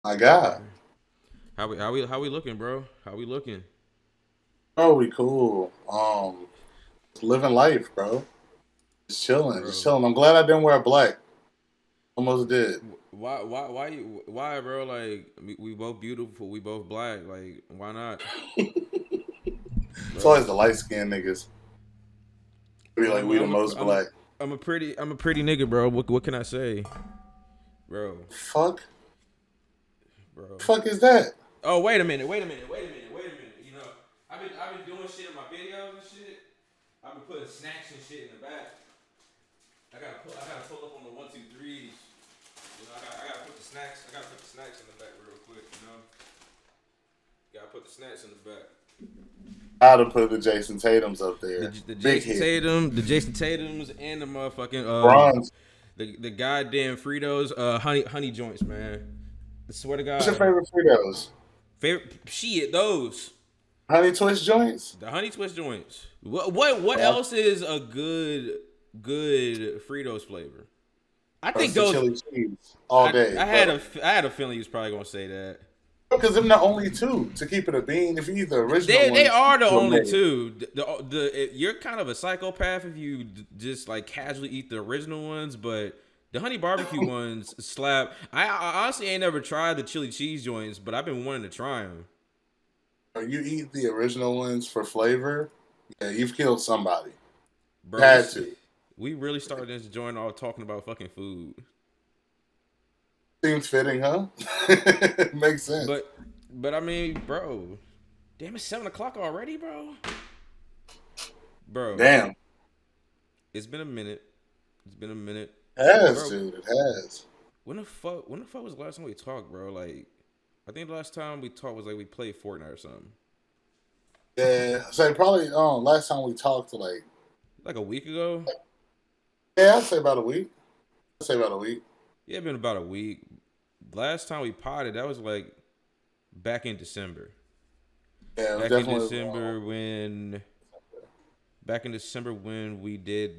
My God. How we looking, bro? How we looking? Oh, we cool. Living life, bro. Just chilling, just Bro. chilling. I'm glad I didn't wear black. Almost did. Why, bro? Like we both beautiful, we both black. Like why not, It's bro? always the light skinned niggas. Be Bro, like we the most I'm a black. I'm a pretty nigga, bro. What can I say, bro? Fuck. Bro. Fuck is that? Oh wait a minute. You know, I've been doing shit in my videos and shit. I've been putting snacks and shit in the back. I gotta pull up on the one two threes. You know, I gotta put the snacks. I gotta put the snacks in the back real quick. You know, gotta put the snacks in the back. I'd have put the Jason Tatum's up The there. the Big Jason hit. Tatum, the Jason Tatum's, and the motherfucking Bronze. the goddamn Fritos honey joints, man. I swear to What's your God, favorite Fritos? favorite shit those Honey Twist joints? the honey twist joints. What Oh, else is a good Fritos flavor? I that's think the those. chili cheese all day, bro. I had a feeling he was probably gonna say that. Because them the only two to keep it a bean. If you eat the original They ones, are the you're only made. two. You're kind of a psychopath if you just like casually eat the original ones, but the honey barbecue ones slap. I honestly ain't never tried the chili cheese joints, but I've been wanting to try them. You eat the original ones for flavor, yeah, you've killed somebody. You Bro, had to. we really started this joint all talking about fucking food. Seems fitting, huh? Makes sense. But I mean, bro, damn, it's 7 o'clock already, bro. Bro, Damn. it's been a minute. It's been a minute, It has, bro. dude. It has. When the fuck was the last time we talked, bro? Like, I think the last time we talked was like we played Fortnite or something. Yeah. So probably last time we talked like Like a week ago. yeah, I'd say about a week. I'd say about a week. Yeah, it been about a week. Last time we potted, that was like back in December. Yeah, it was Back in definitely December when back in December when we did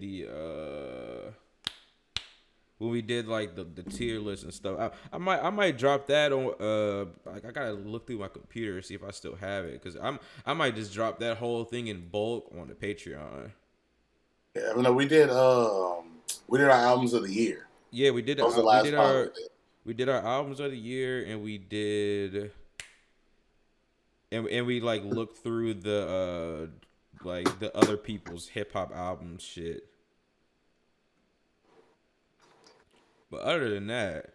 like the tier list and stuff. I might drop that on like I gotta look through my computer to see if I still have it because I might just drop that whole thing in bulk on the Patreon. yeah, no, we did our albums of the year. Yeah, That was the last pod we did. we did our albums of the year and we did and we like looked through the like the other people's hip hop albums shit. But other than that,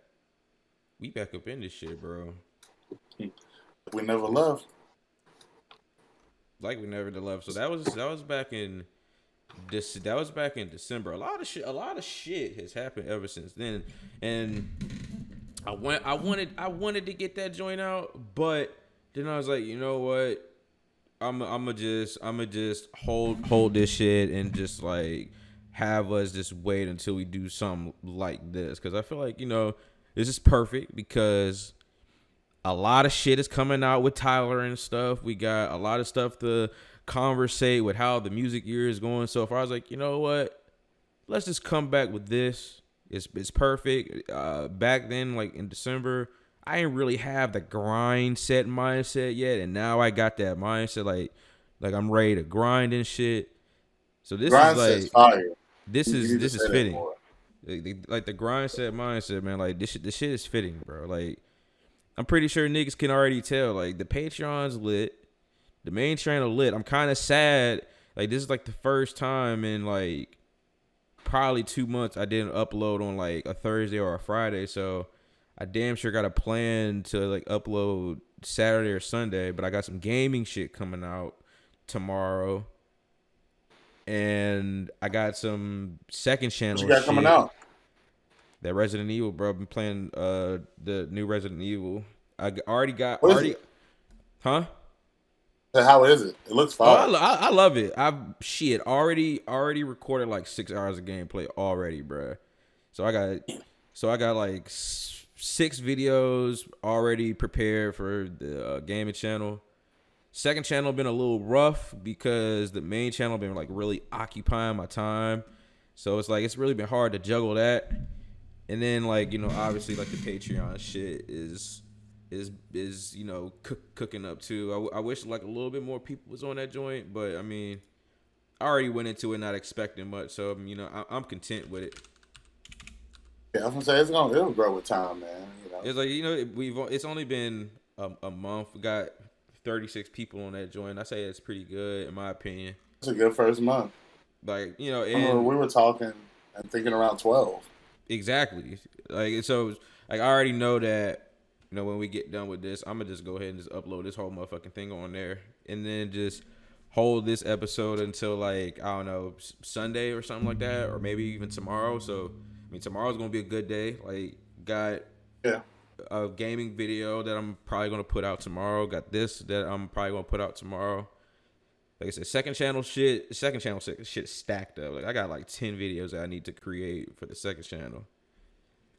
we back up in this shit, bro. We never left. Like we never did love. So that was back in this that was back in December. A lot of shit has happened ever since then. And I wanted to get that joint out, but then I was like, you know what? I'm just hold this shit and just like have us just wait until we do something like this because I feel like this is perfect because a lot of shit is coming out with Tyler and stuff. We got a lot of stuff to conversate with how the music year is going so far. I was like, you know what? Let's just come back with this. It's perfect. Back then, like in December, I didn't really have the grind set mindset yet, and now I got that mindset. Like I'm ready to grind and shit. So this is Grind says like fire. You need to this say is that fitting. more. Like the grind set mindset, man. Like this shit is fitting, bro. Like I'm pretty sure niggas can already tell. Like the Patreon's lit, the main channel lit. I'm kind of sad. Like this is like the first time in like probably 2 months I didn't upload on like a Thursday or a Friday. So I damn sure got a plan to like upload Saturday or Sunday. But I got some gaming shit coming out tomorrow, and I got some second What you channel got coming shit. out? That Resident Evil, bro. I've been playing the new Resident Evil. What is already, it? huh? How is it? It looks Oh, fire. I love it. I've shit already recorded like 6 hours of gameplay already, bro. So I got like 6 videos already prepared for the gaming channel. Second channel been a little rough because the main channel been like really occupying my time. So it's like it's really been hard to juggle that. And then like obviously like the Patreon shit is is cooking up too. I wish like a little bit more people was on that joint, but I mean, I already went into it not expecting much, so I'm content with it. Yeah, I'm gonna say it'll grow with time, man. It's like it's only been a month. We got 36 people on that joint. I say it's pretty good in my opinion. It's a good first month. Like I remember and we were talking and thinking around 12. exactly. Like so, like I already know that when we get done with this, I'm gonna just go ahead and just upload this whole motherfucking thing on there, and then just hold this episode until like I don't know Sunday or something like that, or maybe even tomorrow. So I mean tomorrow's gonna be a good day. Like got Yeah. a gaming video that I'm probably gonna put out tomorrow. Got this that I'm probably gonna put out tomorrow. Like I said, second channel shit stacked up. Like I got like 10 videos that I need to create for the second channel,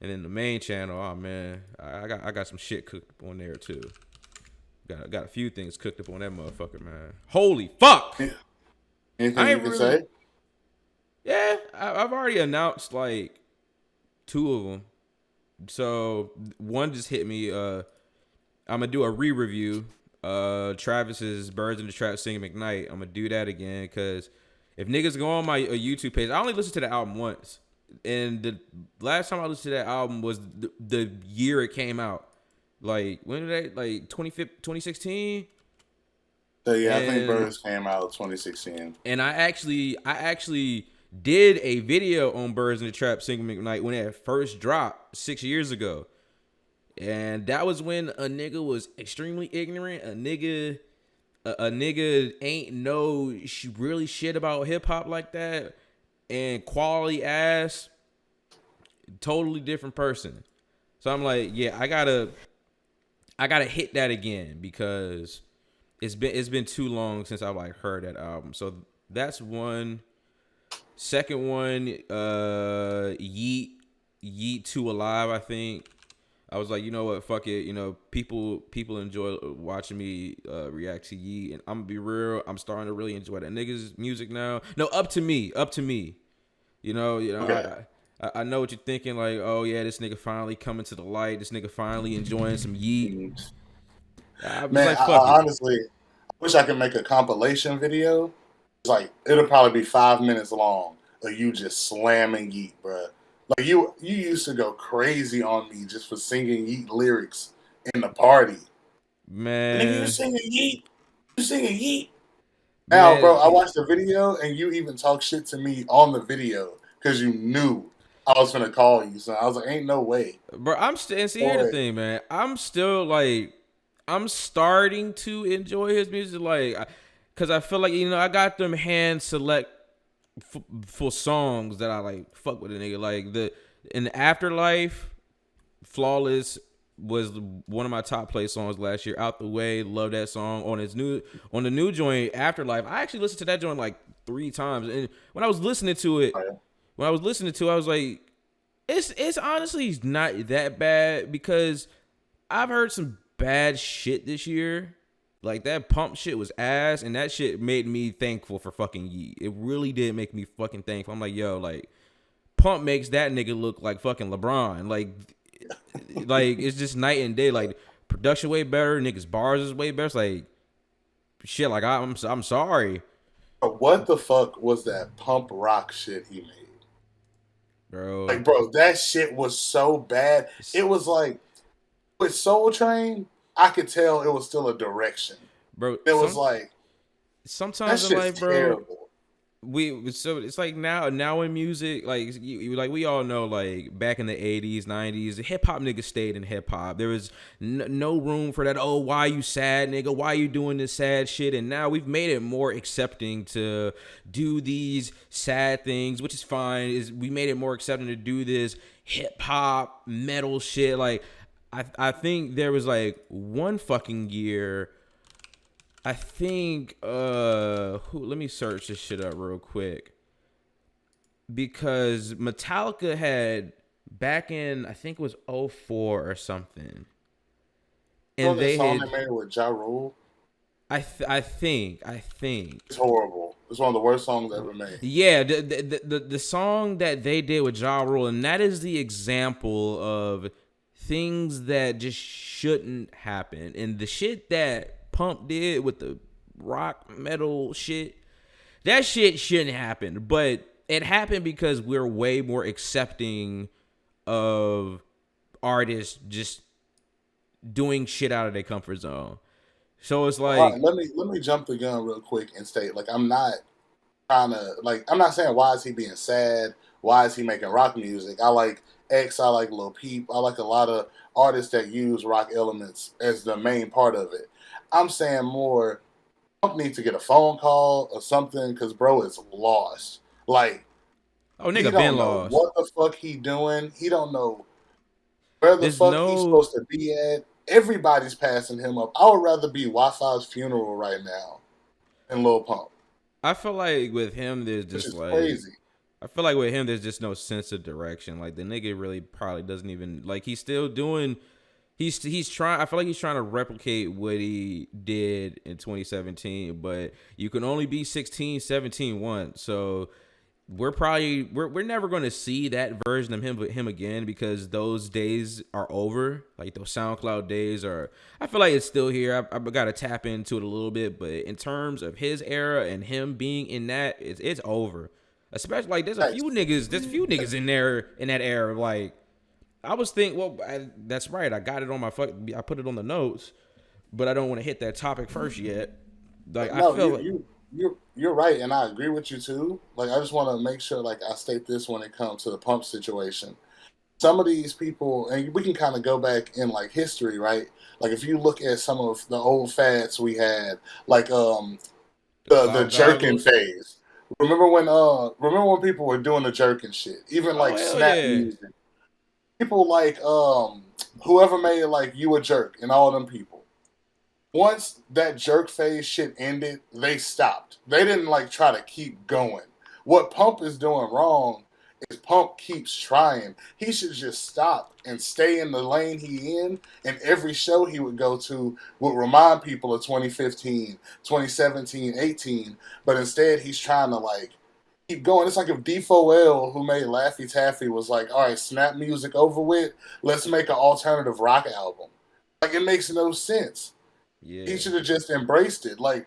and then the main channel. Oh man, I got some shit cooked up on there too. Got a few things cooked up on that motherfucker, man. Holy fuck! Yeah. Anything I you ain't can really. say? Yeah, I've already announced like 2 of them. So one just hit me. I'm gonna do a re-review. Travis's "Birds in the Trap" singing McKnight. I'm gonna do that again because if niggas go on my YouTube page, I only listened to the album once, and the last time I listened to that album was the year it came out. Like when did they like 2016? So yeah, I think And Birds came out 2016. and I actually did a video on "Birds in the Trap" singing McKnight when it first dropped 6 years ago. And that was when a nigga was extremely ignorant. A nigga ain't know really shit about hip hop like that. And quality ass, totally different person. So I'm like, yeah, I gotta hit that again because it's been too long since I like heard that album. So that's one. Second one, Yeet 2 Alive, I think. I was like, you know what, fuck it. People enjoy watching me react to Yeet, and I'm gonna be real. I'm starting to really enjoy that niggas music now. No, up to me. Okay. I know what you're thinking. Like, oh yeah, this nigga finally coming to the light. This nigga finally enjoying some Yeet. Mm. I was Man, like, fuck I it, honestly wish I could make a compilation video. It's like it'll probably be 5 minutes long of you just slamming Yeet, bruh. Like you used to go crazy on me just for singing Yeet lyrics in the party. Nigga, you man, singing Yeet? You singing Yeet? Now, bro, man, I watched the video and you even talk shit to me on the video because you knew I was gonna call you. So I was like, ain't no way. bro. I'm still. And see, No here's the way. thing, man. I'm still like, I'm starting to enjoy his music, like, cause I feel like I got them hand select for songs that I like fuck with a nigga. Like in the Afterlife, Flawless was one of my top play songs last year. Out the Way, love that song. On the new joint Afterlife, I actually listened to that joint like 3 times. And when I was listening to it, I was like, it's honestly not that bad because I've heard some bad shit this year. Like that pump shit was ass, and that shit made me thankful for fucking Yeet. It really did make me fucking thankful. I'm like, yo, like pump makes that nigga look like fucking LeBron. Like it's just night and day. Like production way better, niggas bars is way better. It's like shit. Like I'm sorry, But what the fuck was that pump rock shit he made? bro. Like, bro, that shit was so bad. It was like with Soul Train, I could tell it was still a direction. Bro, It was like that sometimes in shit's life, bro, terrible. so it's like now in music, like like we all know, like back in the 80s 90s, the hip-hop niggas stayed in hip-hop. There was no room for that, oh, why you sad, nigga, why you doing this sad shit? And now we've made it more accepting to do these sad things, which is fine. Is we made it more accepting to do this hip-hop metal shit. Like I think there was like one fucking year, I think let me search this shit up real quick. Because Metallica had back in, I think it was '04 or something. You know And that they song had they made with Ja Rule? I think It's horrible. It's one of the worst songs ever made. yeah, the song that they did with Ja Rule, and that is the example of things that just shouldn't happen. And the shit that Pump did with the rock metal shit, that shit shouldn't happen. But it happened because we're way more accepting of artists just doing shit out of their comfort zone. So it's All right, like, let me jump the gun real quick and state, like, I'm not trying to, like, I'm not saying why is he being sad, why is he making rock music. I like X, I like Lil Peep, I like a lot of artists that use rock elements as the main part of it. I'm saying more, Pump needs to get a phone call or something because bro is lost. Like, oh, he nigga, been don't know lost. what the fuck he doing. He don't know where the There's fuck he's no. supposed to be at. Everybody's passing him up. I would rather be Wi-Fi's funeral right now than Lil Pump, I feel like with him, there's which just is like. crazy. I feel like with him, there's just no sense of direction. Like the nigga really probably doesn't even like. He's still doing. He's trying. I feel like he's trying to replicate what he did in 2017, but you can only be 16, 17 once. So we're never going to see that version of him again because those days are over. Like those SoundCloud days are. I feel like it's still here. I got to tap into it a little bit, but in terms of his era and him being in that, it's over. Especially like Thanks. there's a few niggas in there in that era. Like I was thinking, well, that's right. I got it on I put it on the notes, but I don't want to hit that topic first yet. Like I No, feel you like you you're right, and I agree with you too. Like, I just want to make sure, like, I state this when it comes to the Pump situation. Some of these people, and we can kind of go back in like history, right? Like, if you look at some of the old fads we had, like the the cloud jerkin goggles. phase. Remember when people were doing the jerkin shit, even Oh like hell snap yeah, music. People like whoever made like You a Jerk and all them people. Once that jerk phase shit ended, they stopped. They didn't like try to keep going. What Pump is doing wrong is Pump keeps trying. He should just stop and stay in the lane he in, and every show he would go to would remind people of 2015, 2017, 18, but instead he's trying to like keep going. It's like if D4L, who made Laffy Taffy, was like, all right, snap music over with, let's make an alternative rock album. Like, it makes no sense. He yeah. should have just embraced it. Like,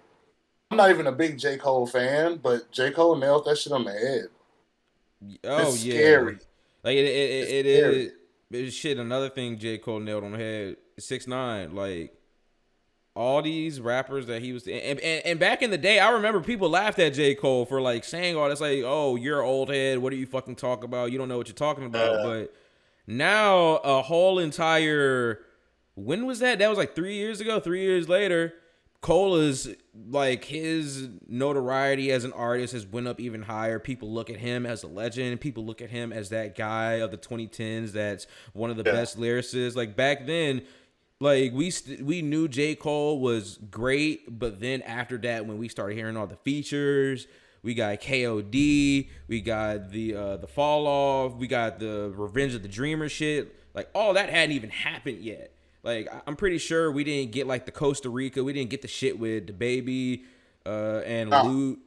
I'm not even a big J. Cole fan, but J. Cole nailed that shit on the head. Oh It's yeah. scary. Like It's it scary. is. It's shit. Another thing J Cole nailed on the head. 6ix9ine. Like all these rappers that he was and back in the day, I remember people laughed at J. Cole for like saying all this, like, oh, you're an old head, what are you fucking talking about? You don't know what you're talking about. Uh, But now a whole entire when was that? That was like 3 years ago, 3 years later. Cole is like his notoriety as an artist has went up even higher. People look at him as a legend. People look at him as that guy of the 2010s that's one of the yeah, best lyricists. Like back then, like we knew J. Cole was great, but then after that, when we started hearing all the features, we got KOD, we got the Fall Off, we got the Revenge of the Dreamer shit. Like all that hadn't even happened yet. Like I'm pretty sure we didn't get like the Costa Rica, we didn't get the shit with the baby and nah, Loot.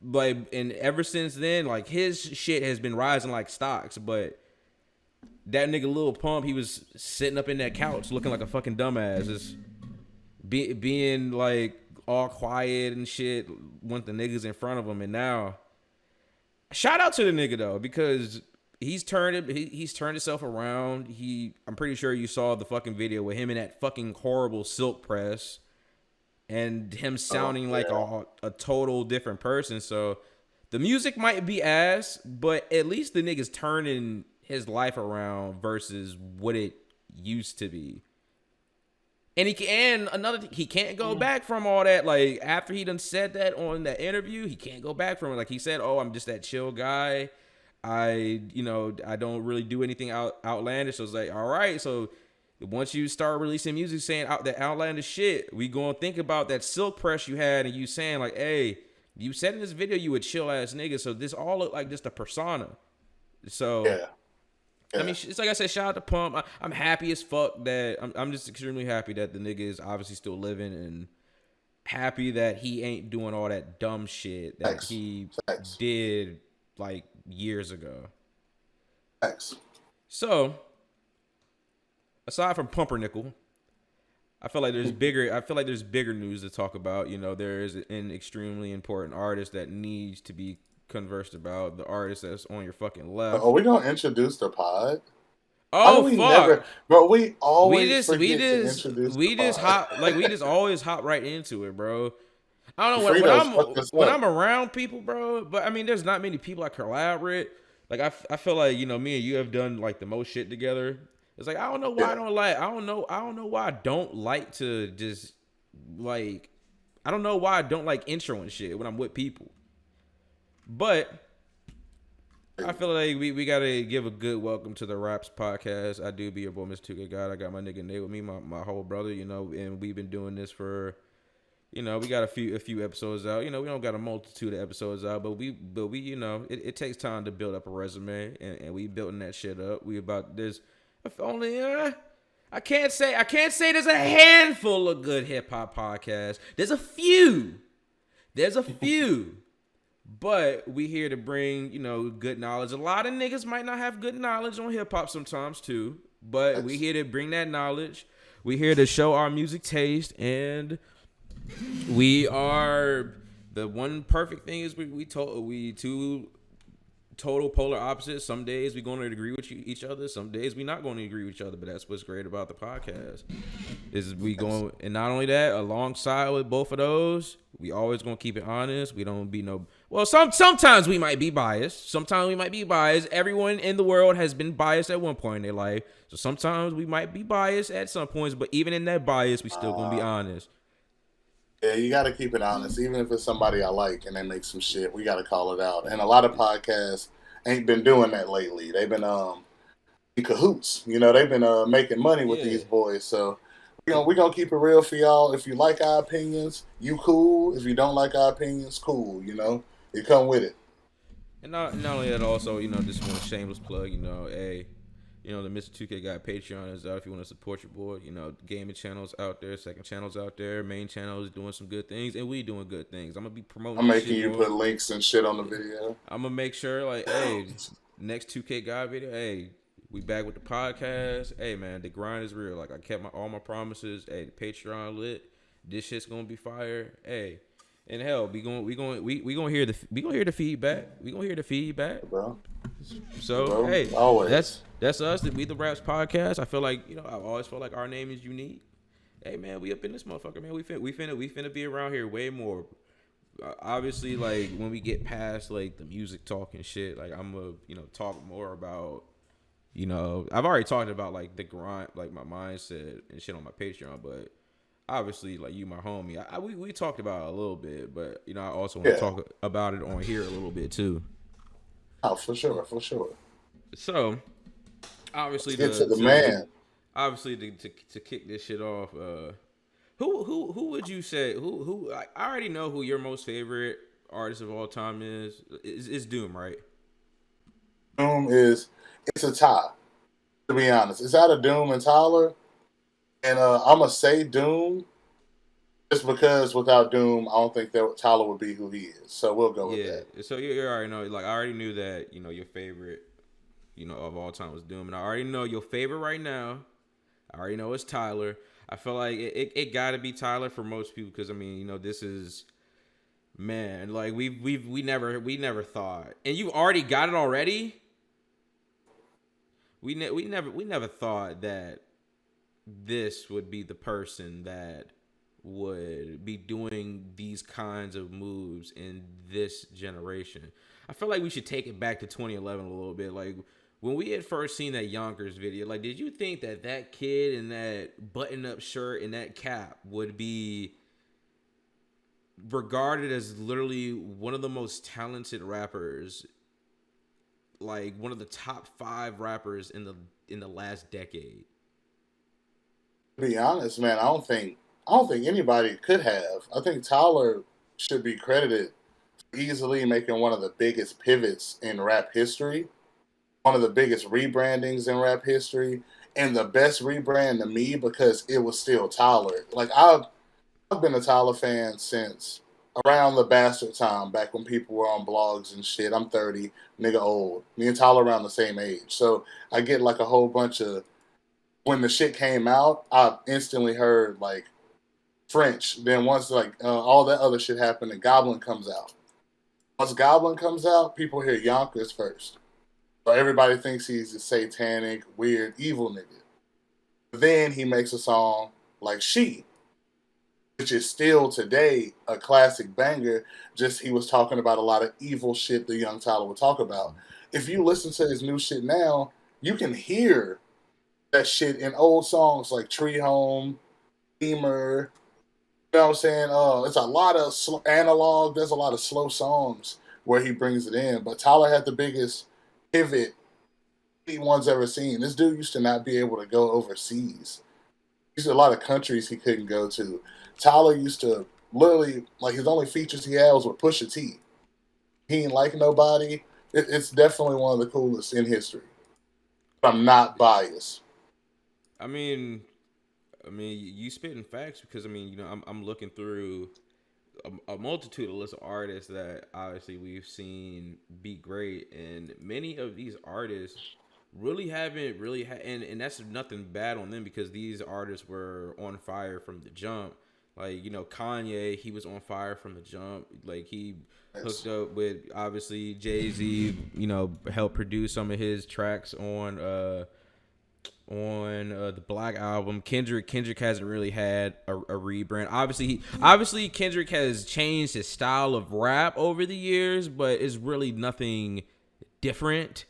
Like and ever since then, like his shit has been rising like stocks, but that nigga Lil Pump, he was sitting up in that couch looking like a fucking dumbass, just being like all quiet and shit, want the niggas in front of him. And now, shout out to the nigga though, because he's turned himself around. I'm pretty sure you saw the fucking video with him in that fucking horrible silk press and him oh, sounding like yeah, a total different person. So the music might be ass, but at least the nigga's turning his life around versus what it used to be. And he can't go back from all that. Like after he done said that on that interview, he can't go back from it. Like he said, "Oh, I'm just that chill guy. I don't really do anything outlandish." So it's like, all right, so once you start releasing music saying out that outlandish shit, we gonna think about that silk press you had and you saying like, "Hey, you said in this video you a chill ass nigga." So this all look like just a persona. So yeah, I yeah. mean, it's like I said, shout out to Pump. I'm happy as fuck that I'm just extremely happy that the nigga is obviously still living and happy that he ain't doing all that dumb shit that Thanks, he thanks, did like years ago. thanks. So aside from Pumpernickel, I feel like there's bigger. I feel like there's bigger news to talk about. You know, there is an extremely important artist that needs to be conversed about. The artist that's on your fucking Are left. we gonna introduce the pod? Why do Oh we fuck! never, bro? We We always just we forget to just introduce the we just pod. hop like we just always hop right into it, bro. I don't know Fritos fucked us when up. I'm around people, bro. But I mean, there's not many people I collaborate. Like I feel like me and you have done like the most shit together. It's like I don't know why Yeah. I don't know why I don't like to just like I don't know why I don't like intro and shit when I'm with people. But I feel like we gotta give a good welcome to the R.A.P.S podcast. I do be your boy, Mr. 2K God. I got my nigga Nate with me, my whole brother, and we've been doing this for we got a few episodes out. We don't got a multitude of episodes out, but we it takes time to build up a resume, and we building that shit up. We about there's if only I can't say there's a handful of good hip hop podcasts. There's a few. There's a few. But we here to bring, good knowledge. A lot of niggas might not have good knowledge on hip hop sometimes too. But we here to bring that knowledge. We here to show our music taste, and we are the one perfect thing is we two total polar opposites. Some days we going to agree with each other. Some days we not going to agree with each other. But that's what's great about the podcast is we going, and not only that, alongside with both of those, we always gonna keep it honest. We don't be no. Well, sometimes we might be biased. Sometimes we might be biased. Everyone in the world has been biased at one point in their life. So sometimes we might be biased at some points. But even in that bias, we still gonna be honest. Yeah, you got to keep it honest. Even if it's somebody I like and they make some shit, we got to call it out. And a lot of podcasts ain't been doing that lately. They've been in cahoots. They've been making money with Yeah. these boys. So we're gonna keep it real for y'all. If you like our opinions, you cool. If you don't like our opinions, cool. You come with it. And not only that, also, just one shameless plug, hey, the Mr. 2K guy Patreon is out if you want to support your boy. Gaming channels out there, second channels out there, main channel is doing some good things, and we doing good things. I'm gonna be promoting. I'm this making shit you more. put links and shit on the video. I'm gonna make sure, like, hey, next 2K guy video, hey, we back with the podcast. Hey, man, the grind is real. Like, I kept all my promises. Hey, the Patreon lit. This shit's gonna be fire. Hey. And hell, we gonna hear the feedback. We gonna hear the feedback, bro. So bro, hey, always. that's us. The We the R.A.P.S podcast. I feel like I've always felt like our name is unique. Hey man, we up in this motherfucker, man. We finna be around here way more. Obviously, like when we get past like the music talk and shit, like I'm gonna talk more about. I've already talked about like the grind, like my mindset and shit on my Patreon, but. Obviously, like you, my homie, we talked about it a little bit, but I also want to talk about it on here a little bit too. Oh, for sure. So, obviously, Let's get to the man. Obviously, to kick this shit off, who would you say who I already know who your most favorite artist of all time is? Is Doom, right? Doom it's a tie. To be honest, it's out of Doom and Tyler. And I'm going to say Doom just because without Doom, I don't think that Tyler would be who he is. So we'll go with that. So you already know, like, I already knew that, your favorite, of all time was Doom. And I already know your favorite right now. I already know it's Tyler. I feel like it got to be Tyler for most people because, this is, man, like, we never thought. And you already got it already? We never thought that this would be the person that would be doing these kinds of moves in this generation. I feel like we should take it back to 2011 a little bit. Like when we had first seen that Yonkers video, like did you think that kid in that button-up shirt and that cap would be regarded as literally one of the most talented rappers, like one of the top 5 rappers in the last decade? To be honest, man, I don't think anybody could have. I think Tyler should be credited for easily making one of the biggest pivots in rap history, one of the biggest rebrandings in rap history, and the best rebrand to me because it was still Tyler. Like I've been a Tyler fan since around the Bastard time, back when people were on blogs and shit. I'm 30, nigga old. Me and Tyler around the same age. So I get like a whole bunch of When the shit came out, I instantly heard like French. Then once like all that other shit happened, and Goblin comes out. Once Goblin comes out, people hear Yonkers first. So everybody thinks he's a satanic, weird, evil nigga. Then he makes a song like She, which is still today a classic banger. Just he was talking about a lot of evil shit that young Tyler would talk about. If you listen to his new shit now, you can hear that shit in old songs like Tree Home, Beamer. You know what I'm saying? It's a lot of analog. There's a lot of slow songs where he brings it in. But Tyler had the biggest pivot anyone's ever seen. This dude used to not be able to go overseas. There's a lot of countries he couldn't go to. Tyler used to literally like his only features he had was with Pusha T. He ain't like nobody. It's definitely one of the coolest in history. But I'm not biased. I mean, you spitting facts because I'm looking through a multitude of list of artists that obviously we've seen be great, and many of these artists really haven't really and that's nothing bad on them because these artists were on fire from the jump. Like Kanye, he was on fire from the jump. Like he Yes. hooked up with obviously Jay-Z. Helped produce some of his tracks on the Black album. Kendrick hasn't really had a rebrand. Obviously Kendrick has changed his style of rap over the years, but it's really nothing different.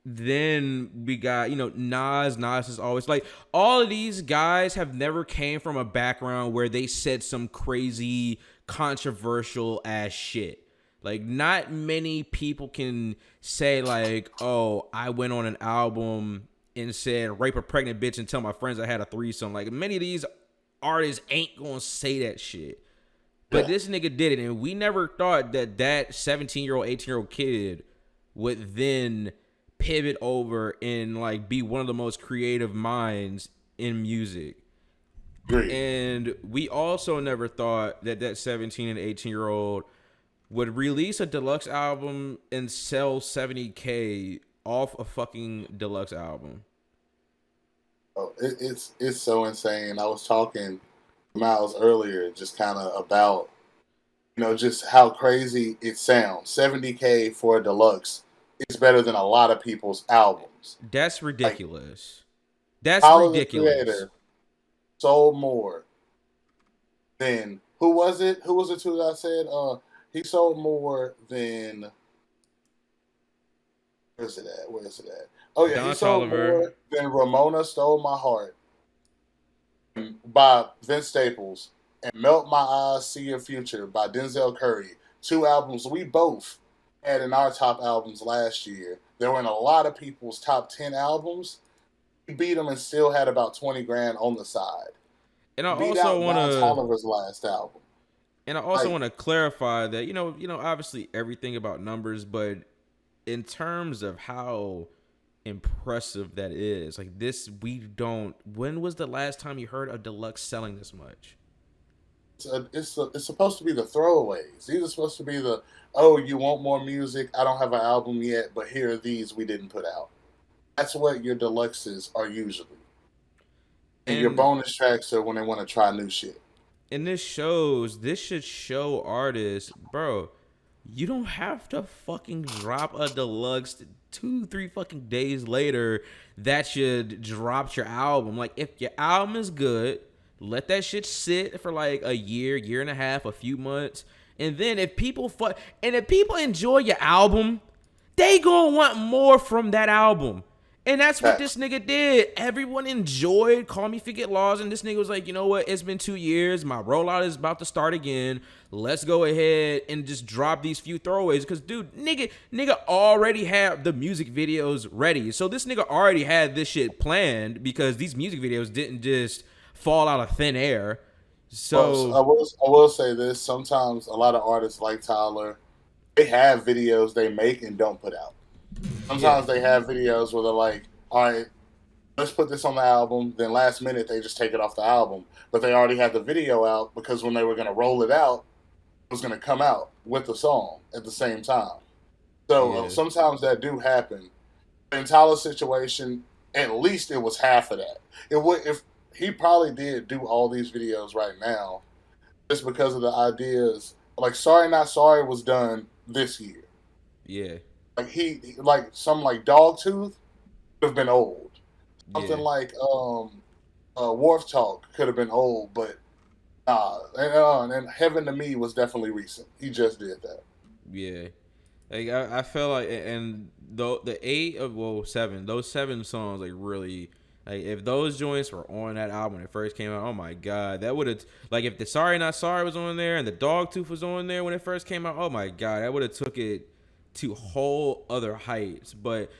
Then we got Nas. Nas is always like all of these guys have never came from a background where they said some crazy controversial ass shit. Like not many people can say like, oh, I went on an album and said rape a pregnant bitch and tell my friends I had a threesome. Like many of these artists ain't gonna say that shit. But Yeah. this nigga did it, and we never thought that 17-year-old, 18-year-old kid would then pivot over and like be one of the most creative minds in music. Agreed. And we also never thought that 17 and 18-year-old would release a deluxe album and sell 70K off a fucking deluxe album. Oh, it's so insane. I was talking to Miles earlier, just kind of about just how crazy it sounds. 70K for a deluxe is better than a lot of people's albums. That's Like ridiculous. That's Tyler the ridiculous. Creator sold more than who was it? Who was it two that I said? He sold more than where's it at? Where is it at? Oh yeah, he Don sold Tolliver. more than Ramona Stole My Heart by Vince Staples and Melt My Eyes, See Your Future by Denzel Curry. Two albums we both had in our top albums last year. They were in a lot of people's top 10 albums. He beat them and still had about 20 grand on the side. And I Beat also out want Don to Tolliver's last album. And I also Like, want to clarify that obviously everything about numbers, but in terms of how impressive that is, like this, we don't. When was the last time you heard a deluxe selling this much? it's supposed to be the throwaways. These are supposed to be the, oh, you want more music? I don't have an album yet, but here are these we didn't put out. That's what your deluxes are usually. And your And bonus tracks are when they want to try new shit. and this should show artists, bro. You don't have to fucking drop a deluxe 2, 3 fucking days later. That should drop your album. Like if your album is good, let that shit sit for like a year and a half, a few months, and then if people enjoy your album, they gonna want more from that album. And that's what Facts. this nigga did. Everyone enjoyed Call Me Forget Laws, and this nigga was like, you know what? It's been 2 years. My rollout is about to start again. Let's go ahead and just drop these few throwaways. Because, dude, nigga already had the music videos ready. So this nigga already had this shit planned because these music videos didn't just fall out of thin air. Well, So, I will say this. Sometimes a lot of artists like Tyler, they have videos they make and don't put out. yeah. Sometimes they have videos where they're like, all right, let's put this on the album. Then last minute they just take it off the album. But they already had the video out because when they were going to roll it out, it was going to come out with the song at the same time. So Yeah. sometimes that do happen. In Tyler's situation, at least it was half of that. It would if he probably did do all these videos right now just because of the ideas. Like Sorry Not Sorry was done this year. Yeah. Like like some like Dogtooth could have been old. Something Yeah. like Wharf Talk could have been old, but and Heaven to Me was definitely recent. He just did that. Yeah. Like I felt like, and the eight of well seven, those seven songs like really, like if those joints were on that album when it first came out, oh my god, that would have, like if the Sorry Not Sorry was on there and the Dogtooth was on there when it first came out, oh my god, that would have took it to whole other heights. But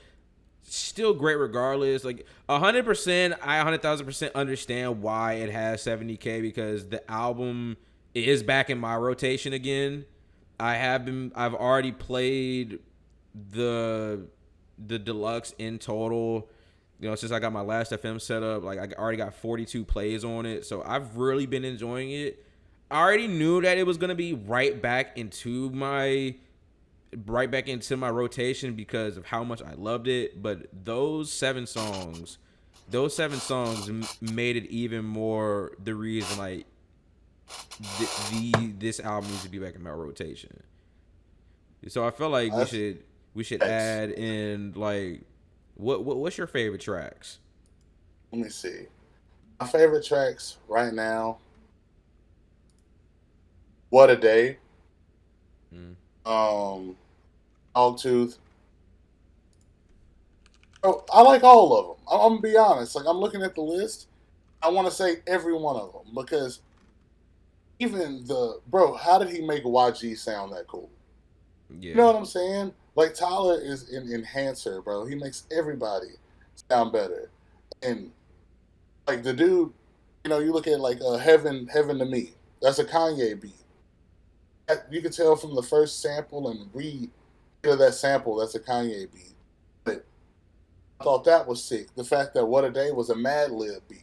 still great regardless. Like 100%, I 100,000% understand why it has 70K because the album is back in my rotation again. I've already played the deluxe in total. You know, since I got my last FM set up, like I already got 42 plays on it, so I've really been enjoying it. I already knew that it was gonna be right back into my rotation because of how much I loved it. But those seven songs made it even more the reason like this album needs to be back in my rotation. So I feel like That's we should X. add in like what's your favorite tracks? Let me see. My favorite tracks right now. What a Day. Mm. Um, Dogtooth. Oh, I like all of them. I'm gonna be honest. Like I'm looking at the list. I want to say every one of them because even the bro, how did he make YG sound that cool? You Yeah, know what I'm saying? Like Tyler is an enhancer, bro. He makes everybody sound better. And like the dude, you look at like Heaven to Me. That's a Kanye beat. You can tell from the first sample and read that sample. That's a Kanye beat. But I thought that was sick. The fact that What a Day was a Mad Lib beat.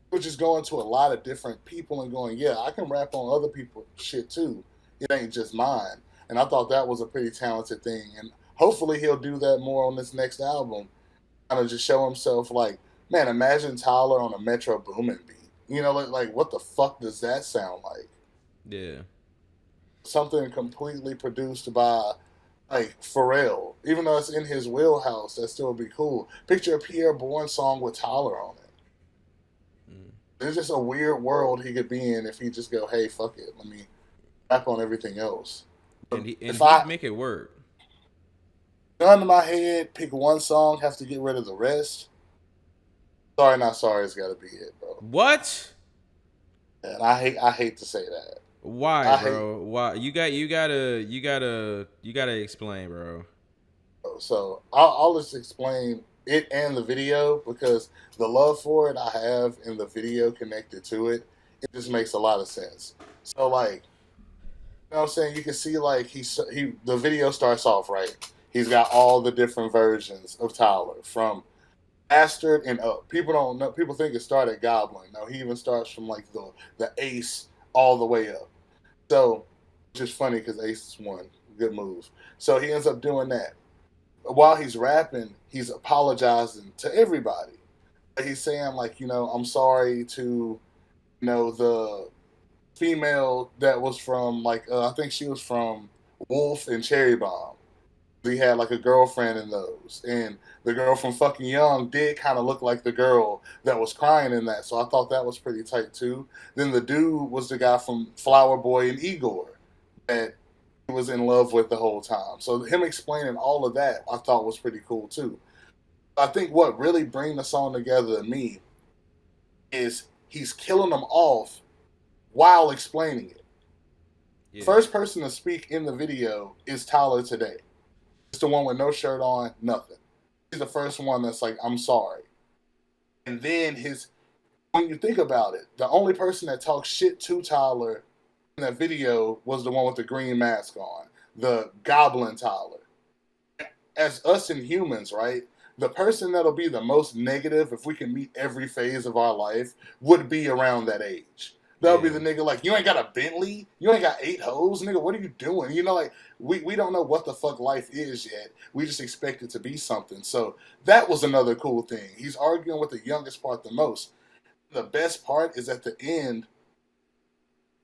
Which is going to a lot of different people and going, yeah, I can rap on other people's shit too. It ain't just mine. And I thought that was a pretty talented thing. And hopefully he'll do that more on this next album. Kind of just show himself like, man, imagine Tyler on a Metro Boomin beat. Like what the fuck does that sound like? yeah, Something completely produced by like Pharrell. Even though it's in his wheelhouse, that still would be cool. Picture a Pierre Bourne song with Tyler on it. mm. It's just a weird world he could be in if he just go, hey, fuck it, let me rap on everything else. But And if he'd I make it work. gun to my head, pick one song, have to get rid of the rest. Sorry Not Sorry's got to be it, bro. What? And I hate to say that. Why, I hate bro? Why you gotta explain, bro. so I'll just explain it and the video because the love for it I have and the video connected to it, it just makes a lot of sense. So like know what I'm saying? You can see like the video starts off right. He's got all the different versions of Tyler from Bastard and up. People don't know. People think it started Goblin. No, he even starts from like the Ace all the way up. So, which is funny because Ace is one good move. So he ends up doing that. While he's rapping, he's apologizing to everybody. He's saying like, I'm sorry to, the female that was from like I think she was from Wolf and Cherry Bomb. He had like a girlfriend in those, and the girl from Fucking Young did kind of look like the girl that was crying in that. So I thought that was pretty tight too. Then the dude was the guy from Flower Boy and Igor that he was in love with the whole time. So him explaining all of that I thought was pretty cool too. I think what really bring the song together to me is he's killing them off while explaining it. Yeah, First person to speak in the video is Tyler today. It's the one with no shirt on, nothing. He's the first one that's like, I'm sorry. And then when you think about it, the only person that talks shit to Tyler in that video was the one with the green mask on, the Goblin Tyler. As us in humans, right? The person that'll be the most negative if we can meet every phase of our life would be around that age. They'll be the Yeah. nigga like, you ain't got a Bentley, you ain't got 8 hoes, nigga. What are you doing? You know, like we don't know what the fuck life is yet. We just expect it to be something. So that was another cool thing. He's arguing with the youngest part the most. The best part is at the end,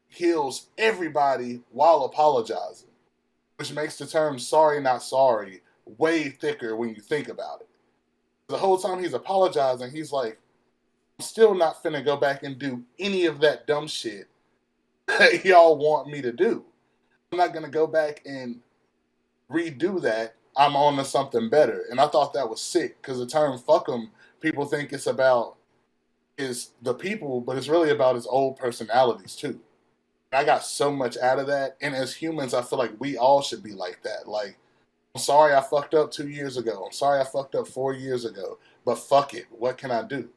kills everybody while apologizing, which makes the term sorry not sorry way thicker when you think about it. The whole time he's apologizing, he's like, I'm still not finna go back and do any of that dumb shit that y'all want me to do. I'm not gonna go back and redo that. I'm on to something better. And I thought that was sick because the term fuck 'em, people think it's about is the people, but it's really about his old personalities too. I got so much out of that. And as humans, I feel like we all should be like that. Like, I'm sorry I fucked up 2 years ago. I'm sorry I fucked up 4 years ago. But fuck it. What can I do?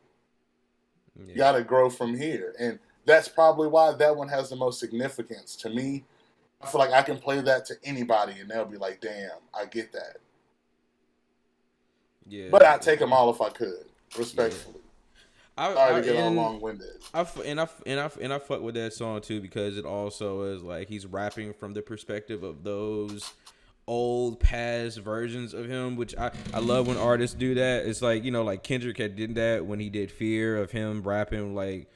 Yeah. You gotta grow from here. And that's probably why that one has the most significance to me. I feel like I can play that to anybody and they'll be like, damn, I get that. Yeah. But I'd take them all if I could, Yeah. respectfully. Sorry I to get all and long winded. I fuck with that song too because it also is like he's rapping from the perspective of those old past versions of him, which I love when artists do that. It's like, you know, like Kendrick had did that when he did Fear, of him rapping like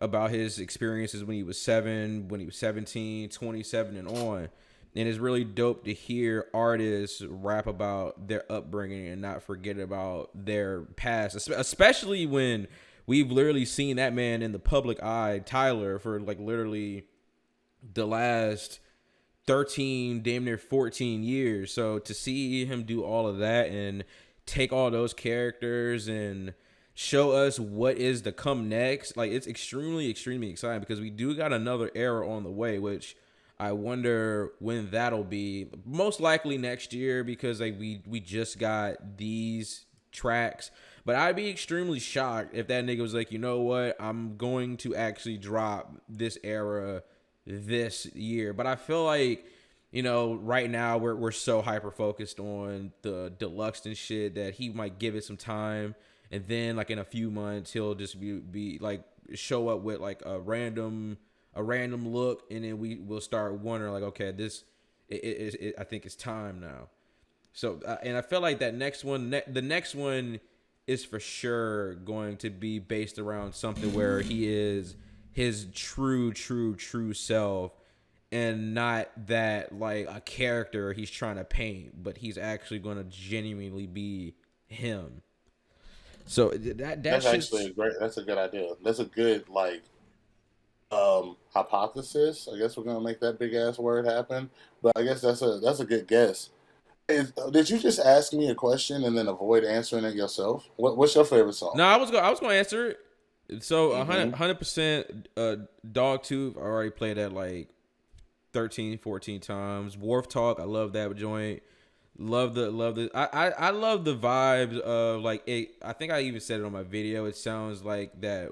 about his experiences when he was 7, when he was 17, 27 and on. And it's really dope to hear artists rap about their upbringing and not forget about their past, especially when we've literally seen that man in the public eye, Tyler, for like literally the last 13, damn near 14 years. So to see him do all of that and take all those characters and show us what is to come next, like it's extremely, extremely exciting because we do got another era on the way, which I wonder when that'll be. Most likely next year because like we just got these tracks. But I'd be extremely shocked if that nigga was like, you know what, I'm going to actually drop this era this year. But I feel like, you know, right now we're so hyper focused on the deluxe and shit that he might give it some time, and then like in a few months he'll just be like show up with like a random look, and then we will start wondering like, okay, this I think it's time now. So and I feel like that next one, the next one is for sure going to be based around something where he is his true self and not that like a character he's trying to paint, but he's actually going to genuinely be him. So That's that's actually just a great, that's a good idea. That's a good, like, hypothesis. I guess we're gonna make that big ass word happen. But I guess that's a good guess. Did you just ask me a question and then avoid answering it yourself? What's your favorite song? no. I was gonna answer it. So Mm-hmm. 100% Dogtooth. I already played that like 13, 14 times. Wharf Talk. I love that joint. Love the I love the vibes of like it. I think I even said it on my video. It sounds like that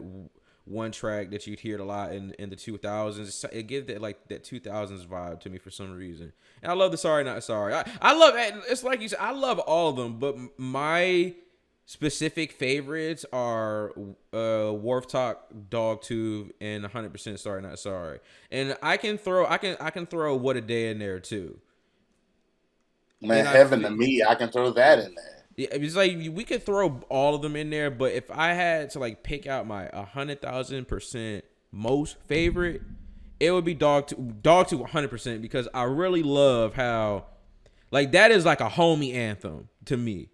one track that you'd hear it a lot in the 2000s. It gives that like that 2000s vibe to me for some reason. And I love the Sorry Not Sorry. I love it's like you said. I love all of them, but my specific favorites are Wharf Talk, Dogtooth, and 100% Sorry Not Sorry. And I can throw What a Day in there too. Man, And Heaven to Me, I can throw that in there. yeah, it's like we could throw all of them in there, but if I had to like pick out my 100,000% most favorite, it would be Dog to 100% because I really love how like that is like a homie anthem to me.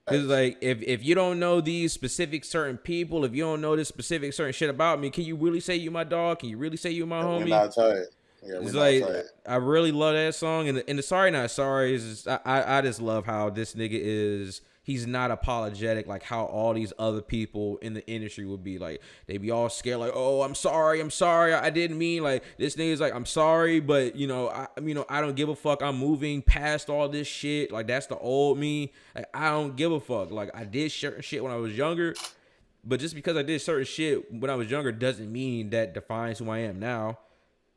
Cause Thanks. like if you don't know these specific certain people, if you don't know this specific certain shit about me, can you really say you my dog? Can you really say you my Yeah, we're homie? not tight. Yeah, we're It's not like tight. I really love that song, and the Sorry Not Sorry is just, I just love how this nigga is. He's not apologetic like how all these other people in the industry would be. Like they be all scared, like, oh, I'm sorry, I didn't mean like this nigga's like I'm sorry, but I don't give a fuck. I'm moving past all this shit. Like that's the old me. Like I don't give a fuck. Like I did certain shit when I was younger, but just because I did certain shit when I was younger doesn't mean that defines who I am now.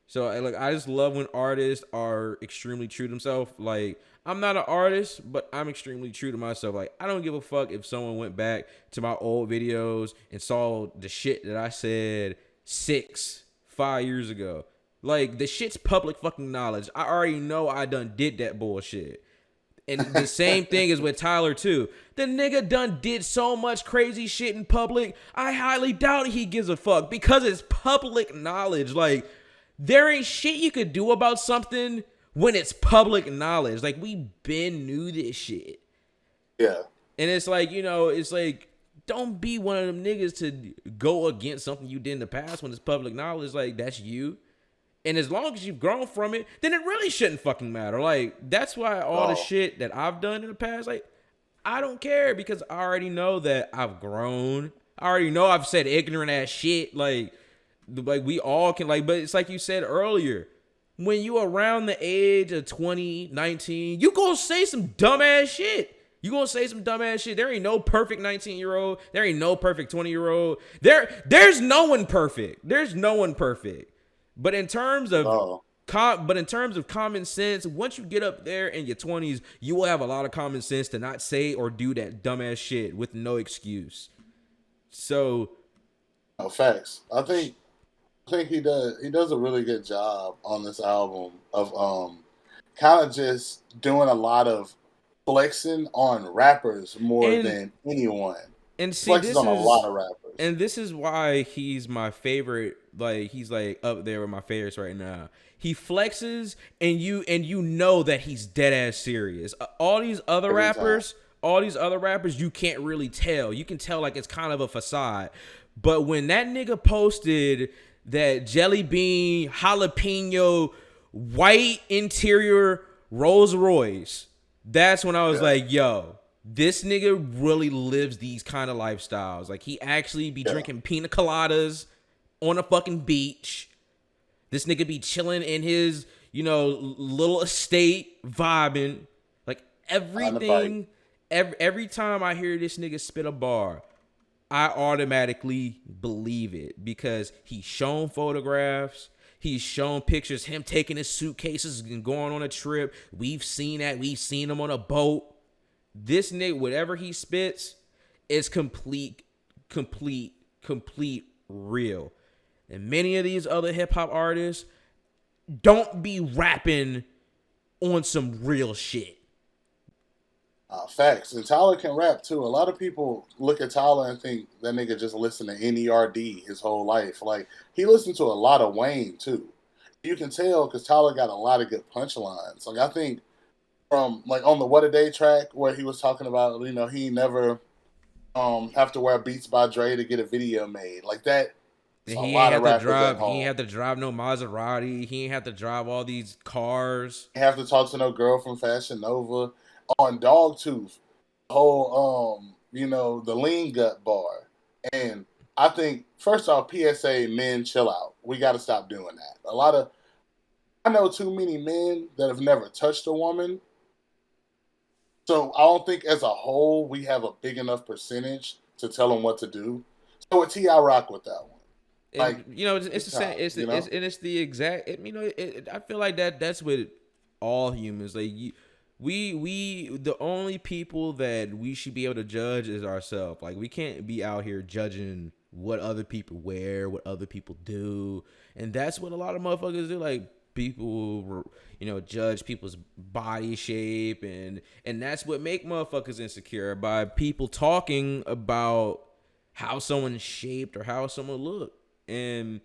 So like I just love when artists are extremely true to themselves. Like I'm not an artist, but I'm extremely true to myself. Like I don't give a fuck if someone went back to my old videos and saw the shit that I said 6, 5 years ago. Like, the shit's public fucking knowledge. I already know I done did that bullshit. And the same thing is with Tyler too. The nigga done did so much crazy shit in public. I highly doubt he gives a fuck because it's public knowledge. Like, there ain't shit you could do about something when it's public knowledge. Like, we been knew this shit. Yeah. And it's like, it's like, don't be one of them niggas to go against something you did in the past when it's public knowledge. Like, that's you. And as long as you've grown from it, then it really shouldn't fucking matter. Like, that's why all the shit that I've done in the past, like, I don't care because I already know that I've grown. I already know I've said ignorant ass shit. Like we all can, like, but it's like you said earlier. When you around the age of 20, 19, you gonna say some dumbass shit. You gonna say some dumbass shit. There ain't no perfect 19-year-old. There ain't no perfect 20-year-old. There's no one perfect. There's no one perfect. But in terms of common sense, once you get up there in your 20s, you will have a lot of common sense to not say or do that dumbass shit with no excuse. So, facts. I think he does a really good job on this album of kind of just doing a lot of flexing on rappers more than anyone. And see, flexes on a lot of rappers. And this is why he's my favorite. Like, he's like up there with my favorites right now. He flexes, and you know that he's dead ass serious. All these other rappers, you can't really tell. You can tell like it's kind of a facade. But when that nigga posted that jelly bean jalapeno white interior Rolls Royce, that's when I was like, yo, this nigga really lives these kind of lifestyles. Like, he actually be drinking pina coladas on a fucking beach. This nigga be chilling in his, little estate, vibing. Like, everything, every time I hear this nigga spit a bar, I automatically believe it because he's shown photographs. He's shown pictures, him taking his suitcases and going on a trip. We've seen that. We've seen him on a boat. This nigga, whatever he spits, is complete real. And many of these other hip hop artists don't be rapping on some real shit. Facts. And Tyler can rap too. A lot of people look at Tyler and think that nigga just listened to NERD his whole life. Like, he listened to a lot of Wayne too. You can tell because Tyler got a lot of good punchlines. Like, I think from like on the What a Day track where he was talking about, he never have to wear Beats by Dre to get a video made. Like that. He ain't have to drive no Maserati. He ain't have to drive all these cars. He have to talk to no girl from Fashion Nova. On Dogtooth, the whole the lean gut bar. And I think, first off, PSA, men, chill out. We got to stop doing that. I know too many men that have never touched a woman. So I don't think as a whole we have a big enough percentage to tell them what to do. So with T.I. rock with that one. Like, it's the same. It's the exact. I feel like that's with all humans. Like, we the only people that we should be able to judge is ourselves. Like, we can't be out here judging what other people wear, what other people do, and that's what a lot of motherfuckers do. Like, people, judge people's body shape, and that's what make motherfuckers insecure, by people talking about how someone's shaped or how someone look. And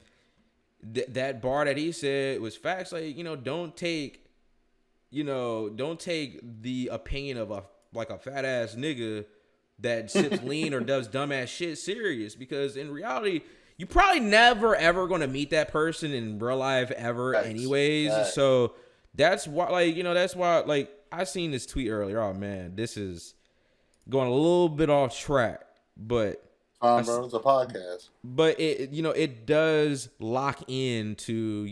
that bar that he said was facts. Like, don't take the opinion of a fat ass nigga that sips lean or does dumbass shit serious, because in reality, you probably never ever gonna meet that person in real life ever, anyways. Right. So that's why, like, I seen this tweet earlier. Oh man, this is going a little bit off track, but bro, it's a podcast. But it does lock into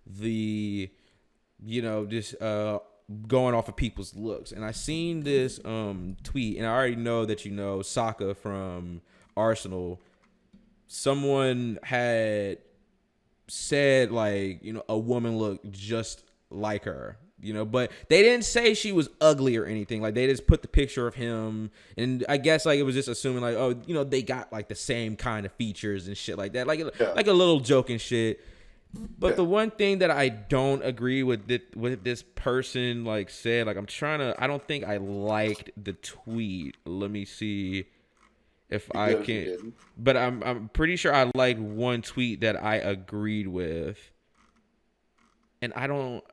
the just going off of people's looks. And I seen this tweet, and I already know that Saka from Arsenal. Someone had said, like, a woman looked just like her. you know, but they didn't say she was ugly or anything. Like, they just put the picture of him, and I guess like it was just assuming like, oh, you know, they got like the same kind of features and shit like that, like a little joke and shit. But the one thing that I don't agree with what this person like said, like I don't think I liked the tweet. Let me see if I can. But I'm pretty sure I liked one tweet that I agreed with. And I don't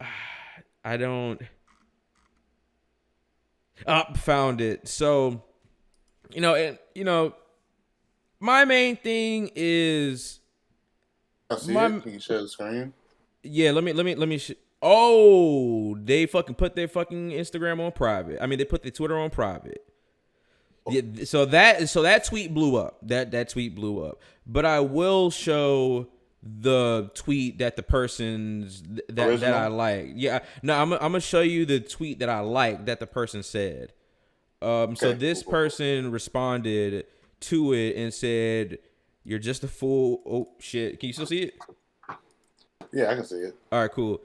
found it. So, my main thing is I see it. Can you share the screen? Yeah, let me oh, they fucking put their fucking Instagram on private. I mean, they put their Twitter on private. Yeah, so that tweet blew up. That tweet blew up. But I will show the tweet that the person's that I like. Yeah, no, I'm gonna show you the tweet that I like that the person said. So this person responded to it and said, "You're just a fool." Oh shit! Can you still see it? Yeah, I can see it. All right, cool.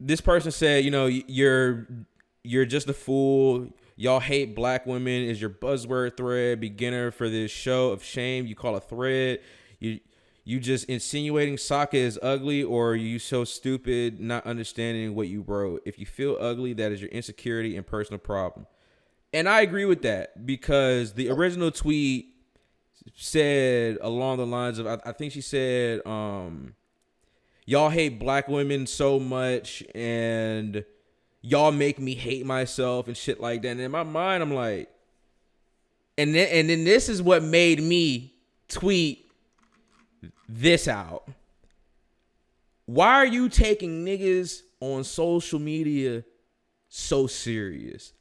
This person said, you're just a fool. Y'all hate black women is your buzzword thread. Beginner for this show of shame you call a thread. You just insinuating Sokka is ugly, or are you so stupid not understanding what you wrote? If you feel ugly, that is your insecurity and personal problem. And I agree with that, because the original tweet said along the lines of, I think she said, y'all hate black women so much and y'all make me hate myself and shit like that. And in my mind, I'm like, and then this is what made me tweet this out. Why are you taking niggas on social media so serious?